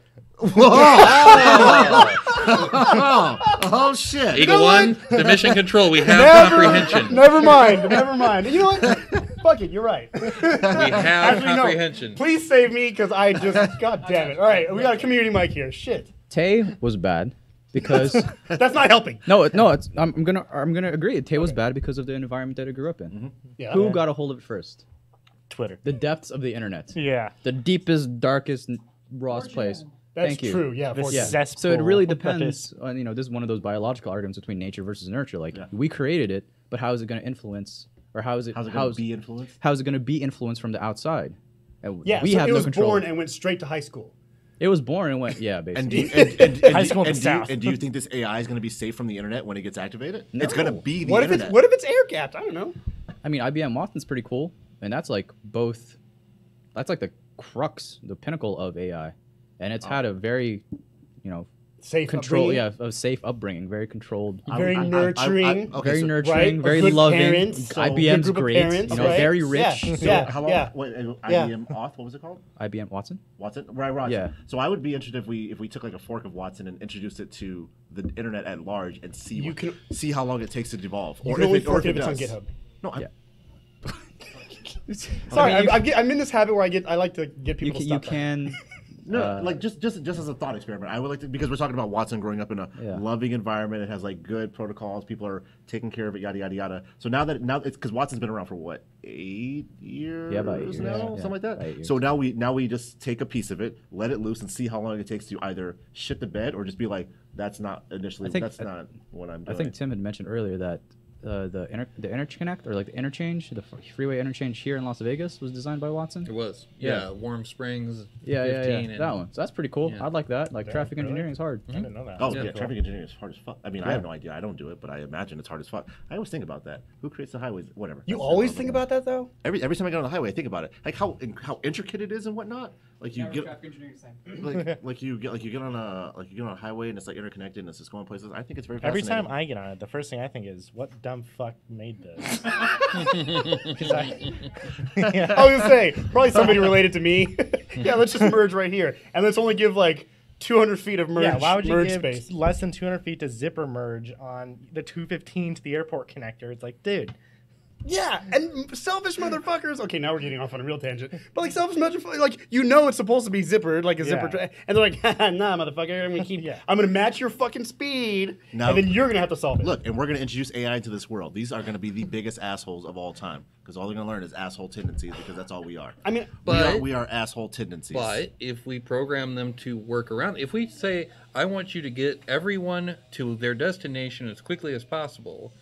Oh, shit. Eagle One, the mission control. We have comprehension. Never mind. You know what? Fuck it, you're right. We have Actually, no. comprehension. Please save me because I just. God damn it. All right, we got a community mic here. Shit. Tay was bad because That's not helping. I'm gonna agree. Tay was bad because of the environment that it grew up in. Yeah. Who got a hold of it first? Twitter. The depths of the internet. Yeah. The deepest, darkest, rawest place. That's Thank you. true. Yeah. The for Yeah. cesspool. So it really That depends is- on, this is one of those biological arguments between nature versus nurture. Like we created it, but how is it going to influence, or How's it going to be influenced? How is it going to be influenced from the outside? And Yeah. we So have it no was control. born and went straight to high school. It was born and went, yeah, And basically. do you, High school in the South. and do you think this AI is going to be safe from the internet when it gets activated? It's going to be the What if internet. it's air gapped? I don't know. I mean, IBM Watson's pretty cool, and that's like both. That's like the crux, the pinnacle of AI, and it's had a very, Safe control, upbringing. a safe upbringing, very controlled, Very nurturing. okay, very so- nurturing, right, a very good loving. parents, so IBM's good group of great, parents, right? very Yeah, rich. So yeah. how long? Wait, IBM Auth, what was it called? IBM Watson. Watson, right? Watson. Yeah. So I would be interested if we took like a fork of Watson and introduced it to the internet at large and see see how long it takes to devolve, You or can only if fork it it if it's on does. GitHub. No, Yeah. Sorry, I'm in this habit where I like to get people to You stop. that. can. No, like just as a thought experiment. I would like to, because we're talking about Watson growing up in a loving environment. It has like good protocols. People are taking care of it. Yada yada yada. So now it's because Watson's been around for what, 8 years? Yeah, about 8 years. now, Yeah, something like that. about 8 years. So now we just take a piece of it, let it loose, and see how long it takes to either shit the bed or just be like, that's not initially. That's not what I'm doing. I think Tim had mentioned earlier that the interconnect or like the interchange, the freeway interchange here in Las Vegas was designed by Watson. It was. Yeah. Yeah. Warm Springs. Yeah, 15 that one. So that's pretty cool. Yeah. I'd like that. Like traffic really? engineering is hard. I didn't know that. Oh Yeah. yeah, traffic engineering is hard as fuck. I mean, I have no idea. I don't do it, but I imagine it's hard as fuck. I always think about that. Who creates the highways? Whatever. You That's always irrelevant. think about that though. Every time I get on the highway, I think about it, like how intricate it is and whatnot. Like you get like you get on a highway and it's like interconnected and it's just going places. I think it's very Every fascinating. time I get on it, the first thing I think is, what dumb fuck made this? 'Cause I was gonna say probably somebody related to me. Yeah, let's just merge right here and let's only give like 200 feet of merge, Yeah, why would you merge give space. less than 200 feet to zipper merge on the 215 to the airport connector? It's like, dude. Yeah, and selfish motherfuckers. Okay, now we're getting off on a real tangent. But like selfish motherfuckers, like it's supposed to be zippered, like a zipper, and they're like, nah, motherfucker, I'm gonna keep, I'm gonna match your fucking speed, Now- and then you're gonna have to solve it. Look, and we're going to introduce AI into this world. These are going to be the biggest assholes of all time because all they're going to learn is asshole tendencies because that's all we are. I mean, We are asshole tendencies. But if we program them to work around, if we say, I want you to get everyone to their destination as quickly as possible,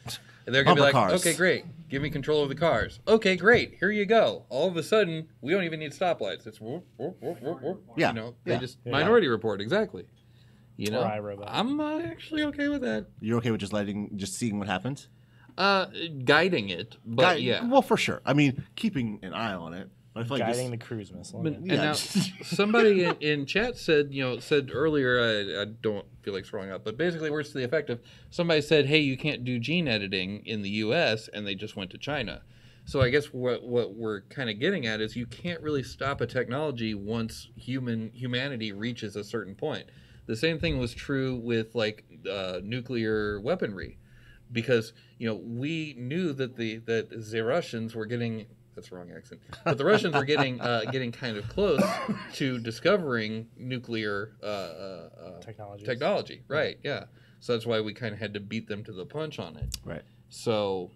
and they're going to be like, Bumper cars. okay, great, give me control of the cars. Okay, great, here you go. All of a sudden, we don't even need stoplights. It's whoop, whoop, whoop, whoop, whoop. Yeah, You know, they yeah. just Minority Report, exactly. You know, Or iRobot. I'm actually okay with that. You're okay with just seeing what happens? Guiding it, but yeah. Well, for sure. I mean, keeping an eye on it. But I feel like Guiding the cruise missile. But, yeah. and now, somebody in chat said earlier, I don't feel like throwing up, but basically words to the effect of somebody said, hey, you can't do gene editing in the U.S., and they just went to China. So I guess what we're kind of getting at is you can't really stop a technology once humanity reaches a certain point. The same thing was true with like nuclear weaponry, because we knew that the Russians were getting. That's the wrong accent. But the Russians were getting kind of close to discovering nuclear technology. Right, yeah. So that's why we kind of had to beat them to the punch on it. Right. So,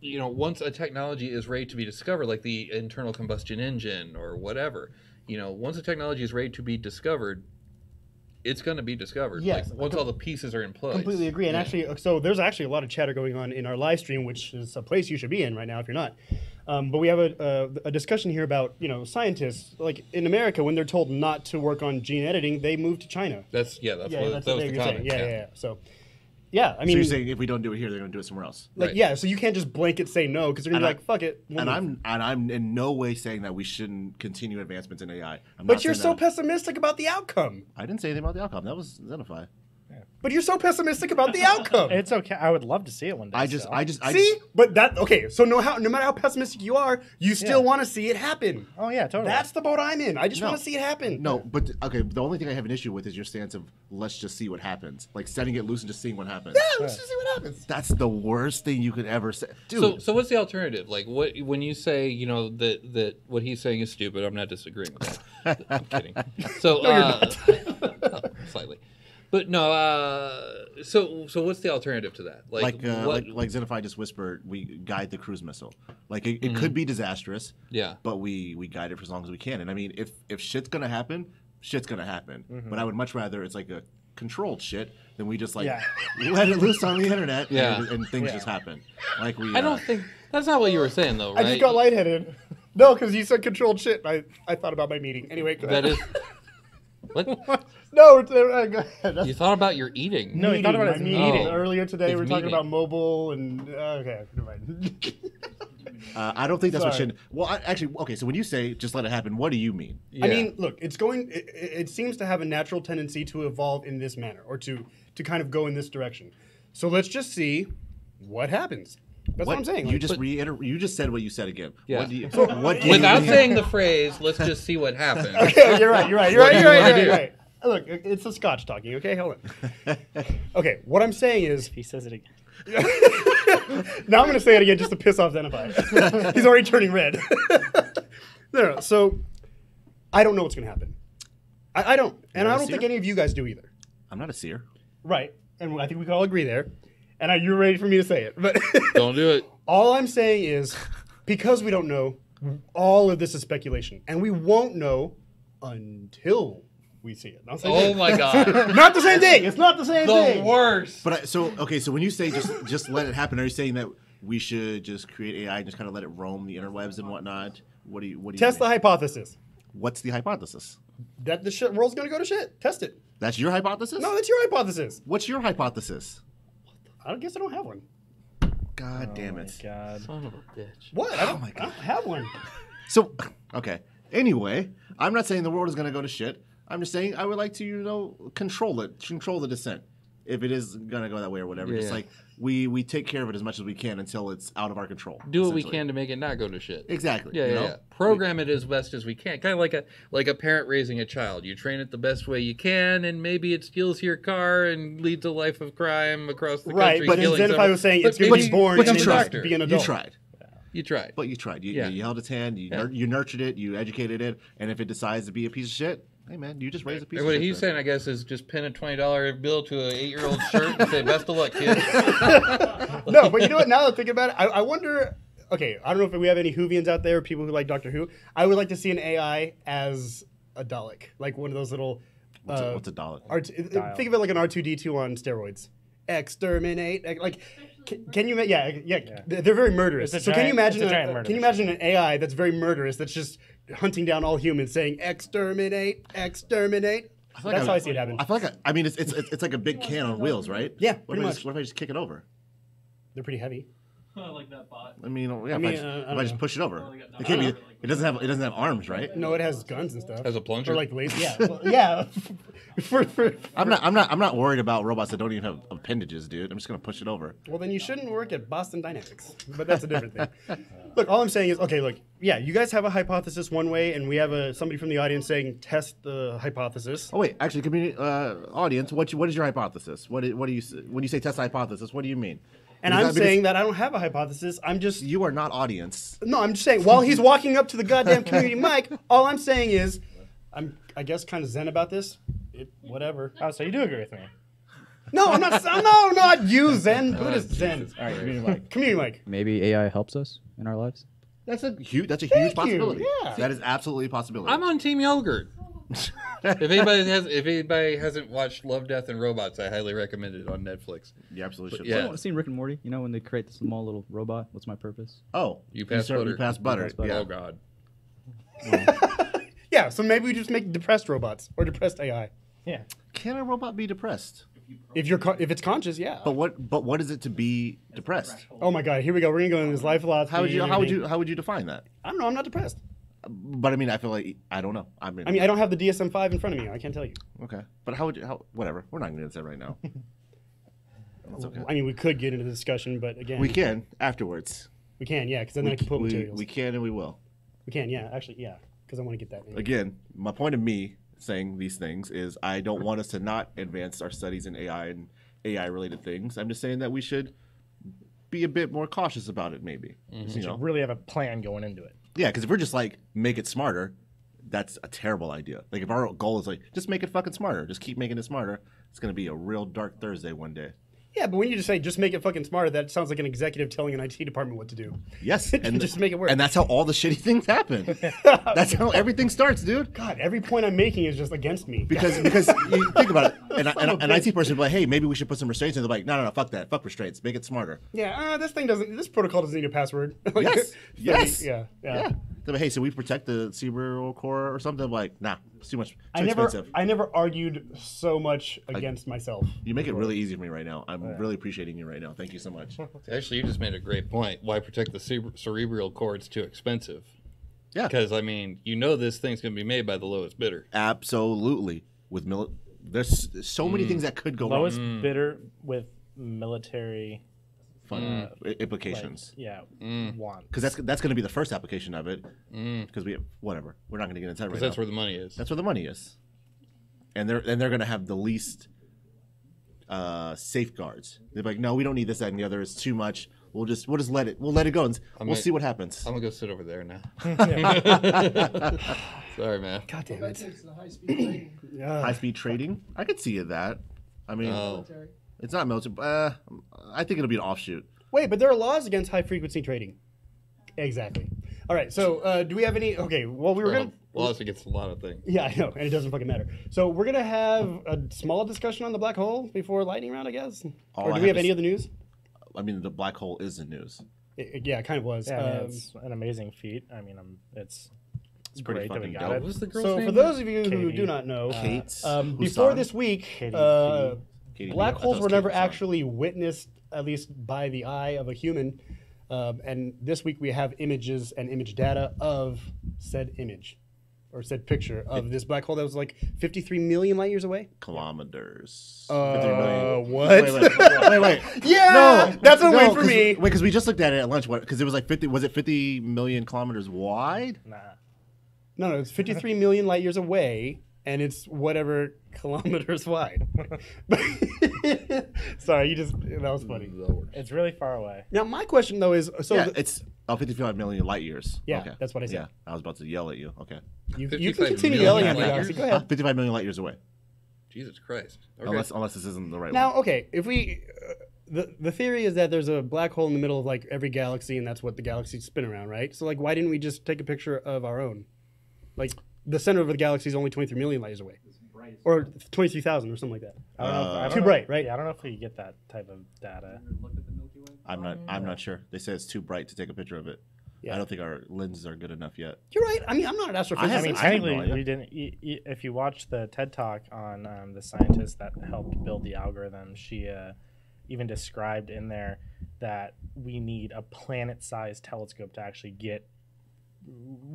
once a technology is ready to be discovered, like the internal combustion engine or whatever, once a technology is ready to be discovered, it's going to be discovered. Yes. Like, once all the pieces are in place. completely agree. And actually, so there's actually a lot of chatter going on in our live stream, which is a place you should be in right now if you're not. But we have a discussion here about, scientists, like in America, when they're told not to work on gene editing, they move to China. That was what the you're comment. saying. Yeah. So, yeah, I So mean, you're saying if we don't do it here, they're going to do it somewhere else. like, Right. yeah, so you can't just blanket say no because they're going to be And like, fuck it. we'll And move. I'm in no way saying that we shouldn't continue advancements in AI. I'm But not you're saying so that- pessimistic about the outcome. I didn't say anything about the outcome. That was Zenify. But you're so pessimistic about the outcome. It's okay. I would love to see it one day. I just See? But that, okay, so no matter how pessimistic you are, you still want to see it happen. Oh yeah, totally. That's the boat I'm in. I just No. want to see it happen. No, but okay. The only thing I have an issue with is your stance of let's just see what happens, like setting it loose and just seeing what happens. Yeah, let's just see what happens. That's the worst thing you could ever say, dude. So what's the alternative? Like when you say that what he's saying is stupid, I'm not disagreeing with that. I'm kidding. So slightly, but no. So what's the alternative to that? like Zenify just whispered, we guide the cruise missile. Like it could be disastrous. Yeah. But we guide it for as long as we can. And I mean, if shit's gonna happen, shit's gonna happen. But I would much rather it's like a controlled shit than we just like let it loose on the internet and things just happen. Like we. I don't think that's not what you were saying though, right? I just got lightheaded. No, because you said controlled shit. I thought about my meeting. Anyway, go That ahead. is. What? No, go ahead. That's You thought about your eating? No, he thought about my his meeting. meeting. Earlier today, His we were talking meeting. about mobile and okay, never mind. I don't think that's what Sorry. should. Well, actually, okay. So when you say just let it happen, what do you mean? I mean, look, it seems to have a natural tendency to evolve in this manner, or to kind of go in this direction. So let's just see what happens. That's what I'm saying. You Like, just you just said what you said again. Yeah. What do you? What do without you saying the phrase, let's just see what happens. okay, you're right. What do you wanna do? Look, it's a Scotch talking. Okay, hold on. Okay, what I'm saying is, He says it again. now I'm going to say it again just to piss off Zenify. He's already turning red. No. So I don't know what's going to happen. I don't, and You're I a don't think seer? any of you guys do either. I'm not a seer. Right, and I think we can all agree there. And you're ready for me to say it, but Don't do it. all I'm saying is, because we don't know, all of this is speculation, and we won't know until we see it. Not the same Oh thing. my god. Not the same thing. It's not the same The thing. worst. But so when you say just let it happen, are you saying that we should just create AI and just kind of let it roam the interwebs and whatnot? What do you Test the mean? hypothesis What's the hypothesis? that the world's gonna go to shit. Test it. That's your hypothesis? No, that's your hypothesis. What's your hypothesis? I guess I don't have one. God damn it. God. Son of a bitch. What? I don't have one. So, okay. Anyway, I'm not saying the world is going to go to shit. I'm just saying I would like to, control it, control the descent. if it is gonna go that way or whatever. Yeah, Just yeah. like we take care of it as much as we can until it's out of our control. Do what we essentially. can to make it not go to shit. Exactly. Yeah, you yeah, know? yeah. Program it as best as we can. Kind of like a parent raising a child. You train it the best way you can, and maybe it steals your car and leads a life of crime across the Right, country. but then killing if I someone. was saying But it's going to be maybe born but and you then tried. just be an You adult. tried. You tried. But you tried. Yeah. You held its hand. Yeah. You nurtured it. You educated it. And if it decies to be a piece of shit, hey man, you just raise a piece of What shit. he's then. saying, I guess, is just pin a $20 bill to an 8-year-old shirt and say, "Best of luck, kid." No, but you know what? Now that I think about it, I wonder. Okay, I don't know if we have any Whovians out there, or people who like Doctor Who. I would like to see an AI as a Dalek, like one of those little. What's a dollar? Think of it like an R2D2 on steroids. Exterminate. Like, can you? Yeah. They're very murderous. It's So a can you giant- imagine? it's a giant Can you imagine an AI that's very murderous, that's just hunting down all humans, saying exterminate, exterminate? That's how I see it happen. I feel like I mean it's like a big can on wheels, right? Yeah, What pretty if, much. what if I just kick it over? They're pretty heavy. I like that bot. I mean, yeah, mean, if I I don't just know. push it over, it can't be. It doesn't have arms, right? No, it has guns and stuff. Has a plunger? Or like laser. Yeah, well, yeah. I'm not worried about robots that don't even have appendages, dude. I'm just gonna push it over. Well, then you shouldn't work at Boston Dynamics. But that's a different thing. Look, all I'm saying is, okay, look, yeah, you guys have a hypothesis one way, and we have somebody from the audience saying test the hypothesis. Oh wait, actually, community audience, what is your hypothesis? What do you when you say test hypothesis? What do you mean? And I'm saying that I don't have a hypothesis. I'm just you are not audience. no. I'm just saying while he's walking up to the goddamn community mic, all I'm saying is, I guess kind of zen about this. Whatever. Oh, so you do agree with me? No, I'm not. No, not you, Zen. Buddhist Zen. All right, community mic. Community mic. Maybe AI helps us in our lives. That's a huge Thank you, possibility. yeah. That is absolutely a possibility. I'm on Team Yogurt. If anybody hasn't watched Love, Death, and Robots, I highly recommend it on Netflix. You absolutely should. yeah. I've seen Rick and Morty. You know when they create the small little robot. What's my purpose? Oh, You pass serve- butter. You pass butter. pass butter. Yeah. Oh God. Yeah. So maybe we just make depressed robots or depressed AI. Yeah. Can a robot be depressed? If it's conscious, yeah. But what is it to be depressed? Oh my God, here we go. We're gonna go into this life philosophy. How would you define that? I don't know. I'm not depressed. But I mean, I feel like I don't know. I mean, I don't have the DSM-5 in front of me. I can't tell you. okay. But whatever. We're not going to get into that right now. That's okay. I mean, we could get into the discussion, but again, We can afterwards. We can, yeah, because then I can put materials. We can and we will. We can, yeah, actually, yeah, because I want to get that. In. Again, my point of me saying these things is I don't want us to not advance our studies in AI and AI related things. I'm just saying that we should be a bit more cautious about it, maybe. You know? Really have a plan going into it. Yeah, because if we're just like make it smarter, that's a terrible idea. Like if our goal is like just make it fucking smarter, just keep making it smarter, it's gonna be a real dark Thursday one day. Yeah, but when you just say just make it fucking smarter, that sounds like an executive telling an IT department what to do. Yes, And just make it work. And that's how all the shitty things happen. That's how everything starts, dude. God, every point I'm making is just against me. Because you think about it, and an IT person will be like, hey, maybe we should put some restraints in. They're like, no, fuck that, fuck restraints, make it smarter. Yeah, this protocol doesn't need a password. Like, Yes, yes, yeah. They're like, hey, so we protect the cerebral core or something? I'm like, nah, it's too much, too I never expensive. argued so much against myself. You make it really easy for me right now. I'm really appreciating you right now. Thank you so much. Actually, you just made a great point. Why protect the cerebral core? It's too expensive. Yeah, Because I mean, this thing's gonna be made by the lowest bidder. absolutely. With there's so many things that could go Lowest wrong. bidder with military Fun implications. want. Because that's going to be the first application of it. Because we have whatever. We're not going to get into that right Because now. that's where the money is. That's where the money is, and they're going to have the least safeguards. They're like, no, we don't need this, that, and the other. It's too much. We'll just let it go, and we'll see what happens. I'm gonna go sit over there now. Sorry, man. God damn it. High speed trading. I could see that. I mean, it's not military. I think it'll be an offshoot. Wait, but there are laws against high frequency trading. Exactly. All right. So, do we have any? Okay. Well, we were gonna. Laws against a lot of things. Yeah, I know, and it doesn't fucking matter. So we're gonna have a small discussion on the black hole before lightning round, I guess. All Or I do we have have any is- other news? I mean, the black hole is the news. Yeah, it kind of was. Yeah, I mean, it's an amazing feat. I mean, it's pretty great that we fucking got dope. it. What was the girl's So name? for those of you who Katie. do not know, Kate. before Husan? this week, Katie. Katie. black I thought holes it were was never Kate Husan. actually witnessed, at least by the eye of a human. And this week we have images and image data of said image, or said picture of this black hole that was like 53 million light years away? Kilometers. What? Wait. Yeah, No, that's a win for 'cause- me. Wait, because we just looked at it at lunch. What? Because it was like 50. Was it 50 million kilometers wide? Nah. No, it's 53 million light years away, and it's whatever kilometers wide. Sorry, that was funny. It's really far away. Now, my question though is, so Yeah, it's 55 million light years. Yeah, Okay. that's what I said. Yeah, I was about to yell at you. Okay. you can 55 continue million yelling at me, light Galaxy. years? Go ahead. 55 million light years away. Jesus Christ. Okay. Unless this isn't the right Now, one. okay, if we, the theory is that there's a black hole in the middle of like every galaxy, and that's what the galaxies spin around, right? So like, why didn't we just take a picture of our own? Like, the center of the galaxy is only 23 million light years away, or 23,000 or something like that. I don't know if, I don't Too know- bright, right? Yeah, I don't know if we get that type of data. I'm not sure. They say it's too bright to take a picture of it. Yeah. I don't think our lenses are good enough yet. You're right. I mean, I'm not an astrophysicist. I mean, I have no technically, idea. we didn't. If you watch the TED Talk on the scientist that helped build the algorithm, she even described in there that we need a planet-sized telescope to actually get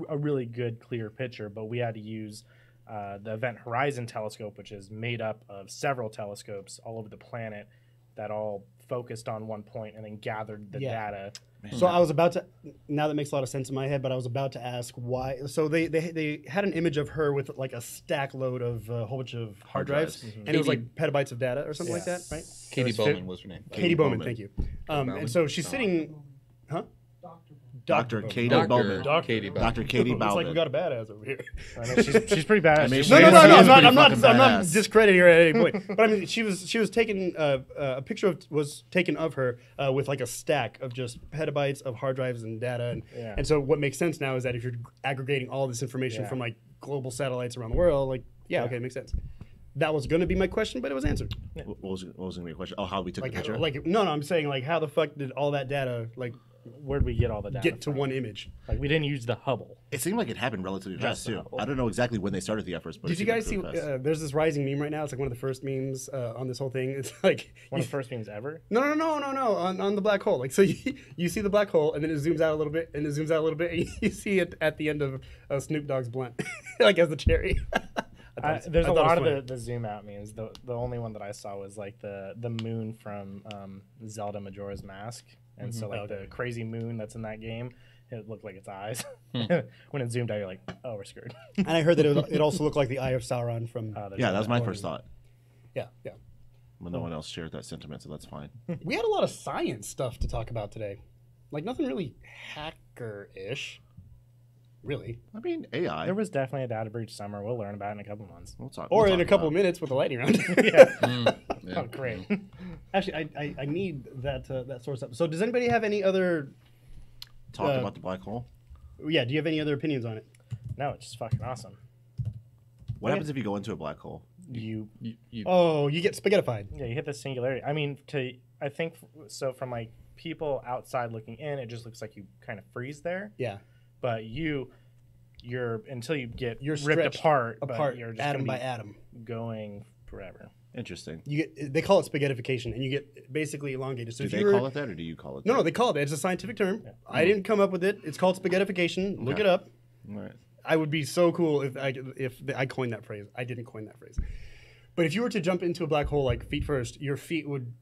a really good, clear picture. But we had to use the Event Horizon telescope, which is made up of several telescopes all over the planet that all focused on one point and then gathered the data. So I was about to. Now that makes a lot of sense in my head, but I was about to ask why. So they had an image of her with like a stack load of a whole bunch of hard drives, and it was like petabytes of data or something like that, right? Katie So it's Bowman was her name. Katie Bowman, Bowman. thank you. Bowman. And so she's sitting, huh? Dr. Katie Dr. Bowman. Katie Bowman. Dr. Katie It's like we Bowman. got a badass over here. I mean, she's pretty badass. I mean, She's- she No, is- no, no, she no. is I'm not pretty fucking I'm not badass. discrediting her at any point. But I mean, she was taken a picture was taken of her with like a stack of just petabytes of hard drives and data, Yeah. and so what makes sense now is that if you're aggregating all this information Yeah. from like global satellites around the world, like okay, it makes sense. That was going to be my question, but it was answered. What was going to be a question? Oh, how we took Like, the picture? no, I'm saying like, how the fuck did all that data like Where'd we get all the data? get to from? one image? Like, we didn't use the Hubble. It seemed like it happened relatively fast, the too. Hubble. I don't know exactly when they started the efforts, but Did it you seemed guys see? like really fast. There's this rising meme right now. It's like one of the first memes on this whole thing. It's like One of the first memes ever. No, on the black hole. Like, so you see the black hole, and then it zooms out a little bit, and it zooms out a little bit, and you see it at the end of Snoop Dogg's blunt, like as the cherry. There's I a thought it lot was of the zoom out memes. The only one that I saw was like the moon from Zelda Majora's Mask, and so like the crazy moon that's in that game, it looked like its eyes. When it zoomed out, you're like, oh, we're screwed. And I heard that it also looked like the Eye of Sauron from. Yeah, that was my first thought. Yeah. But no one else shared that sentiment, so that's fine. We had a lot of science stuff to talk about today, like nothing really hacker-ish. Really, I mean, AI. There was definitely a data breach somewhere. We'll learn about it in a couple months. We'll talk, or we'll in a talk couple about of minutes with the lightning round. Yeah. Oh, great. Actually, I need that source up. So, does anybody have any other? Talk about the black hole. Yeah, do you have any other opinions on it? No, it's just fucking awesome. What happens if you go into a black hole? You Oh, you get spaghettified. Yeah, you hit the singularity. I mean, I think so. From like people outside looking in, it just looks like you kind of freeze there. Yeah, But you're until you get you're ripped stretched apart. But you're just atom gonna by be atom. going forever. Interesting. They call it spaghettification, and you get basically elongated. So Do if they you were, call it that, or do you call it that? No, they call it that. It's a scientific term. I didn't come up with it. It's called spaghettification. Look Okay. it up. All right. I would be so cool if I coined that phrase. I didn't coin that phrase. But if you were to jump into a black hole like feet first, your feet would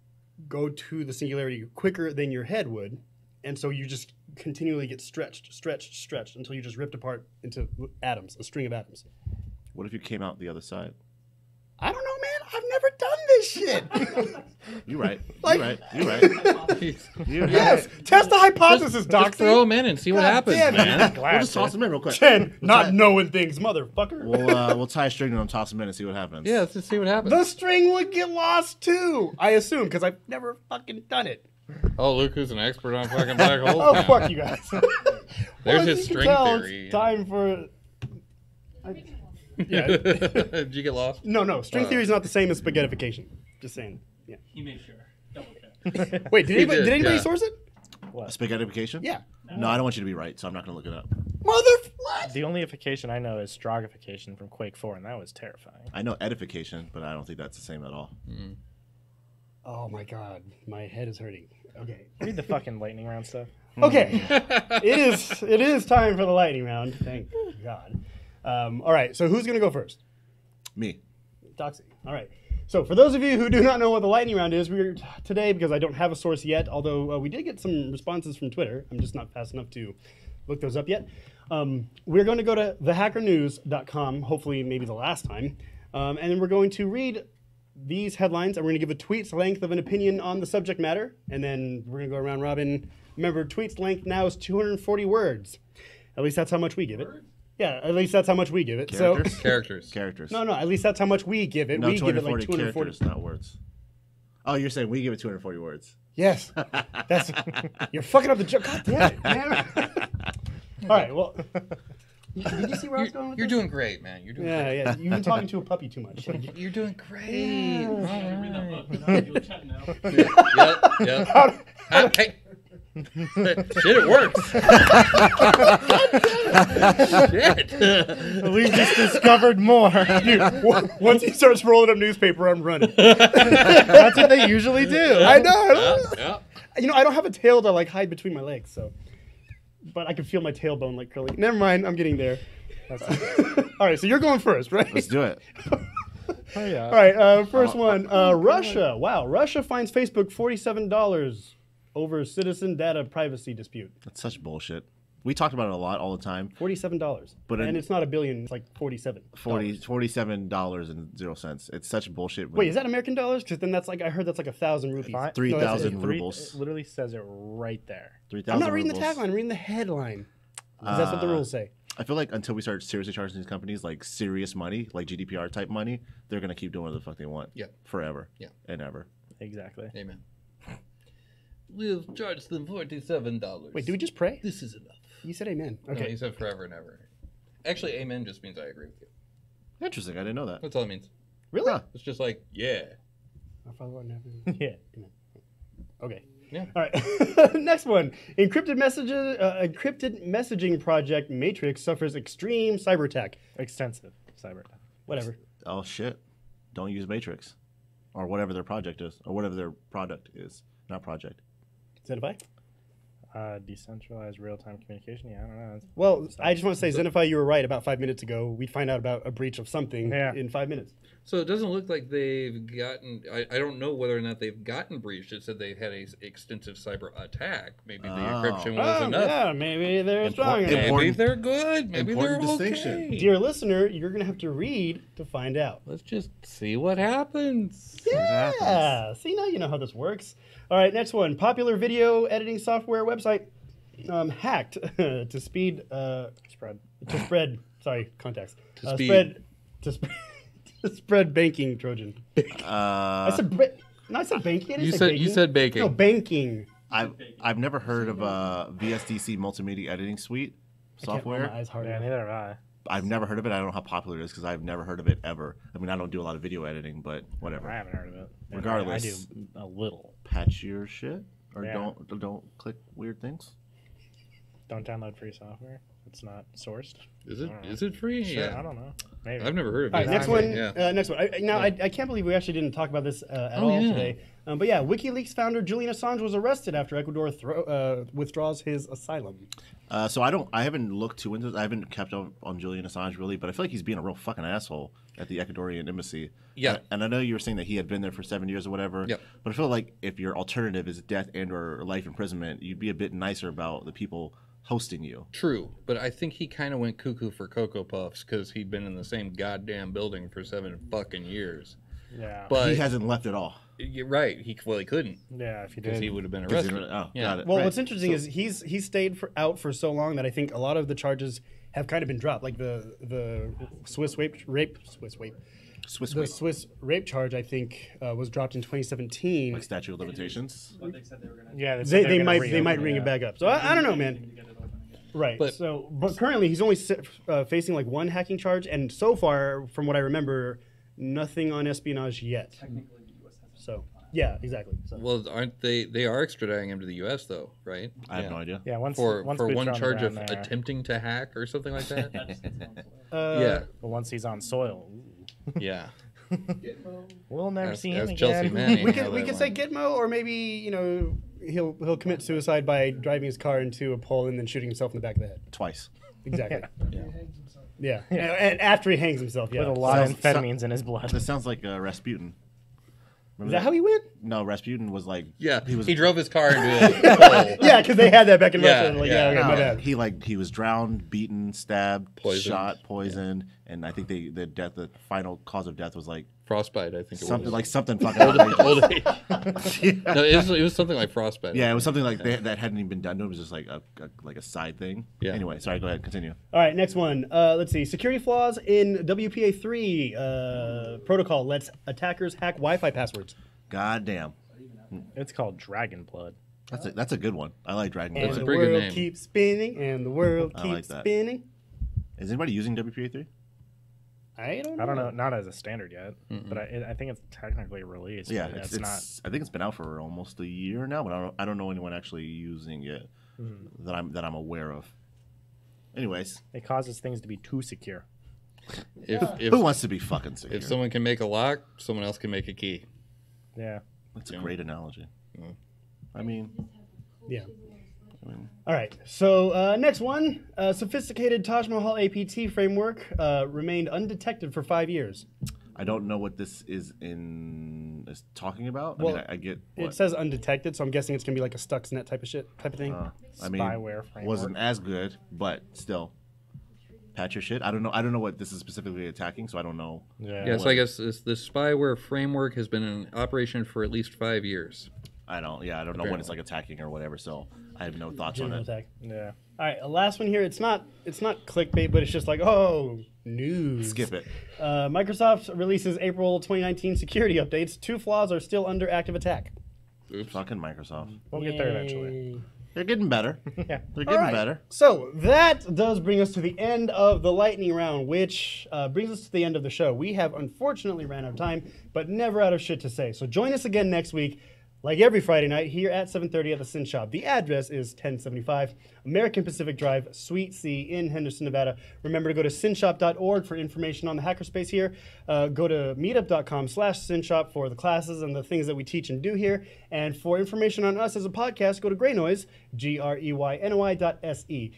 go to the singularity quicker than your head would. And so you just continually get stretched until you just ripped apart into atoms, a string of atoms. What if you came out the other side? I don't know, man. I've never done this shit. You're right. Like- You're right. You're Yes. Test the hypothesis, Just Doc. throw them in and see what God happens, damn it. man. We'll just toss them in real quick. Ken, We'll not tie- knowing things, motherfucker. We'll tie a string to them, toss them in, and see what happens. Yeah, let's just see what happens. The string would get lost too, I assume, because I've never fucking done it. Oh, Luke, who's an expert on fucking black holes. Oh, now. fuck you guys. There's Well, his as you can string tell, theory. It's time for. Yeah. Did you get lost? No. String theory is not the same as spaghettification. Just saying. Yeah. He made sure. Double check. Wait, did anybody, did, did anybody yeah. source it? Spaghettification? Yeah. No, I don't want you to be right, so I'm not going to look it up. What? The only ification I know is strogification from Quake 4, and that was terrifying. I know edification, but I don't think that's the same at all. Oh my god, my head is hurting. Okay. Read the fucking lightning round stuff. Okay. It is time for the lightning round. Thank God. All right, so who's going to go first? Me. Doxy. All right. So for those of you who do not know what the lightning round is, we're today, because I don't have a source yet, although we did get some responses from Twitter. I'm just not fast enough to look those up yet. We're going to go to thehackernews.com, hopefully maybe the last time, and then we're going to read these headlines, and we're going to give a tweet's length of an opinion on the subject matter, and then we're going to go around robin. Remember, tweet's length now is 240 words. At least that's how much we give it. Yeah, at least that's how much we give it. Characters? So Characters. No, at least that's how much we give it. No, We give it like 240 240. characters, not words. Oh, you're saying we give it 240 words. Yes. That's you're fucking up the joke. God damn it, man. All right, well, did you see where I was going with You're this? doing great, man. You're doing Yeah, yeah. You've been talking to a puppy too much. great. You're doing great. All right. Yep. Hey. Shit, it works. Shit. We've just discovered more. Dude, once he starts rolling up newspaper, I'm running. That's what they usually do. I know. Yeah. You know, I don't have a tail to like hide between my legs, so. But I can feel my tailbone like curling. Never mind, I'm getting there. All right, so you're going first, right? Let's do it. Oh, yeah. All right, first one. Russia. Wow, Russia fines Facebook $47 over citizen data privacy dispute. That's such bullshit. We talked about it a lot all the time. $47. But and it's not a billion, it's like 47. $47.00. It's such bullshit. Wait, is that American dollars? Because then that's like, I heard that's like 1,000 rupees. 3,000 Three- rubles. It literally says it right there. 3,000 I'm not reading the rubles. tagline, I'm reading the headline. 'Cause that's what the rules say. I feel like until we start seriously charging these companies like serious money, like GDPR type money, they're gonna keep doing what the fuck they want. Yep. Forever. Yeah. And ever. Exactly. Amen. We'll charge them $47. Wait, do we just pray? This is enough. You said amen. No, Okay. he said forever and ever. Actually, amen just means I agree with you. Interesting. I didn't know that. That's all it means. Really? Huh. It's just like, yeah. Our Father who art in heaven. Yeah. Okay. Yeah. All right. Next one. Encrypted messaging project Matrix suffers extreme cyber attack. Extensive cyber attack. Whatever. Oh shit. Don't use Matrix. Or whatever their project is. Or whatever their product is. Not project. Zenify? Decentralized real-time communication. Yeah, I don't know. Well, I just want to say, Zenify, you were right about 5 minutes ago. We'd find out about a breach of something in 5 minutes. So it doesn't look like they've gotten. I don't know whether or not they've gotten breached. It said they had a extensive cyber attack. Maybe the encryption was enough. Yeah, maybe they're strong enough. Maybe Important- they're good. Maybe they're important okay. distinction. Dear listener, you're going to have to read to find out. Let's just see what happens. Yeah. See, now you know how this works. All right, next one. Popular video editing software website hacked to speed Spread. to spread. Sorry, contacts. To speed. Spread to spread to spread banking Trojan. I said no, I said banking. I didn't say You banking. said baking. No, banking. I've never heard of a VSDC multimedia editing suite I can't roll software. my eyes hard Yeah, enough. neither have I. I've never heard of it. I don't know how popular it is because I've never heard of it ever. I mean, I don't do a lot of video editing, but I whatever. haven't heard of it. Regardless. I do a little. Patch your shit or Yeah. don't click weird things. Don't download free software. It's not sourced. Is it free? Sure, Yeah. I don't know. Maybe. I've never heard of All it. right, next I one. mean, Next one. I can't believe we actually didn't talk about this at all yeah. today. But yeah, WikiLeaks founder Julian Assange was arrested after Ecuador withdraws his asylum. So I haven't looked too into this. I haven't kept up on Julian Assange really, but I feel like he's being a real fucking asshole at the Ecuadorian embassy. Yeah. And I know you were saying that he had been there for 7 years or whatever. Yep. But I feel like if your alternative is death and or life imprisonment, you'd be a bit nicer about the people hosting you. True, but I think he kind of went cuckoo for Cocoa Puffs because he'd been in the same goddamn building for 7 fucking years. Yeah. But He hasn't left at all. you're right. He couldn't yeah, if you because did. he would have been 'Cause he- arrested. oh, Yeah. got it. Well, Right. what's interesting is he's stayed out for so long that I think a lot of the charges have kind of been dropped. Like the Swiss rape charge, I think, was dropped in 2017. Like statute of limitations. Yeah, They might bring it back up. So I don't know, man. Right. But- But currently he's only facing like one hacking charge, and so far, from what I remember, nothing on espionage yet. So yeah, exactly. So. Well, aren't they? They are extraditing him to the U.S. though, right? I have no idea. Yeah, once For once for boots one are on the charge of ground there. attempting to hack or something like that. Yeah. But once he's on soil, ooh, Yeah. we'll never As- see him as again. Chelsea Manning. We how can that say went. Gitmo, or maybe he'll commit suicide by driving his car into a pole and then shooting himself in the back of the head. Twice. Exactly. Yeah. Yeah. And after he hangs himself, yeah. With a lot of Sounds- amphetamines in his blood. This sounds like Rasputin. Is that how he went? No, Rasputin was like Yeah, he was he drove his car into a hole. Yeah, because they had that back in Yeah, Russia. Like, yeah. yeah, okay, my bad. he was drowned, beaten, stabbed, Poisoned. shot, poisoned, and I think the final cause of death was like Frostbite, I think it something was. like something fucking outrageous. Old age. No, it was something like frostbite. Yeah, it was something like that hadn't even been done to him. It was just like a side thing. Yeah. Anyway, sorry. Go ahead. Continue. All right, next one. Let's see. Security flaws in WPA3 protocol lets attackers hack Wi-Fi passwords. God damn. It's called Dragon Blood. That's a good one. I like Dragon And Ball. the pretty good world name. keeps spinning, and the world I like keeps that. spinning. Is anybody using WPA3? I don't know. I don't know, not as a standard yet, but I think it's technically released. Yeah, but it's not. I think it's been out for almost a year now, but I don't know anyone actually using it that I'm aware of. Anyways, It causes things to be too secure. If who wants to be fucking secure? if someone can make a lock, someone else can make a key. Yeah. That's a great analogy. I mean, Yeah. All right. So next one, sophisticated Taj Mahal APT framework remained undetected for 5 years. I don't know what this is talking about. Well, I get It what, says undetected, so I'm guessing it's gonna be like a Stuxnet type of thing. I mean, Spyware framework. wasn't as good, but still, patch your shit. I don't know what this is specifically attacking, so I don't know. Yeah, so I guess this spyware framework has been in operation for at least 5 years. I don't know when it's like attacking or whatever. So I have no thoughts on General it. attack. Yeah. All right, last one here. It's not clickbait, but it's just like, oh, news. Skip it. Microsoft releases April 2019 security updates. 2 flaws are still under active attack. Oops. Fucking Microsoft. We'll get there eventually. Yay. They're getting better. Yeah. They're All getting right. better. So that does bring us to the end of the lightning round, which brings us to the end of the show. We have unfortunately ran out of time, but never out of shit to say. So join us again next week, like every Friday night, here at 7:30 at the Sin Shop. The address is 1075 American Pacific Drive, Suite C in Henderson, Nevada. Remember to go to sinshop.org for information on the hackerspace here. Go to meetup.com/sinshop for the classes and the things that we teach and do here. And for information on us as a podcast, go to Greynoise, GREYNOI.se.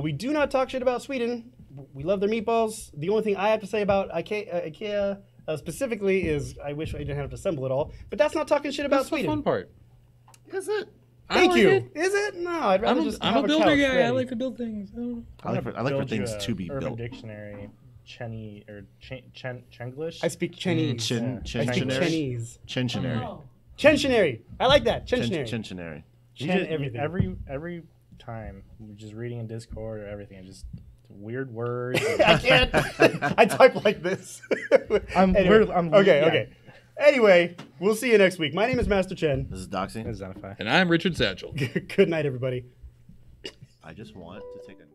We do not talk shit about Sweden. We love their meatballs. The only thing I have to say about IKEA specifically is I wish I didn't have to assemble it all. But that's not talking shit about That's the Sweden. fun part. Is it? Thank I like you. it. Is it? No, I'd rather just I'm have a builder couch guy. I ready. like to build things. I like for Build you things a to be Urban built. Dictionary, Chenglish. I speak Chinese. Chin, Yeah. chin, I speak chinary. Chinese. Chinchinary. Chenchinary. I like that. Chenchinary. Chinchinary. You Chen just- everything. Every time, we're just reading in Discord or everything, it's just weird words. I can't. I type like this. I'm- Anyway, I'm- okay, yeah. okay. Anyway, we'll see you next week. My name is Master Chen. This is Doxy. Zenify. And I'm Richard Satchel. Good night, everybody. I just want to take a nap.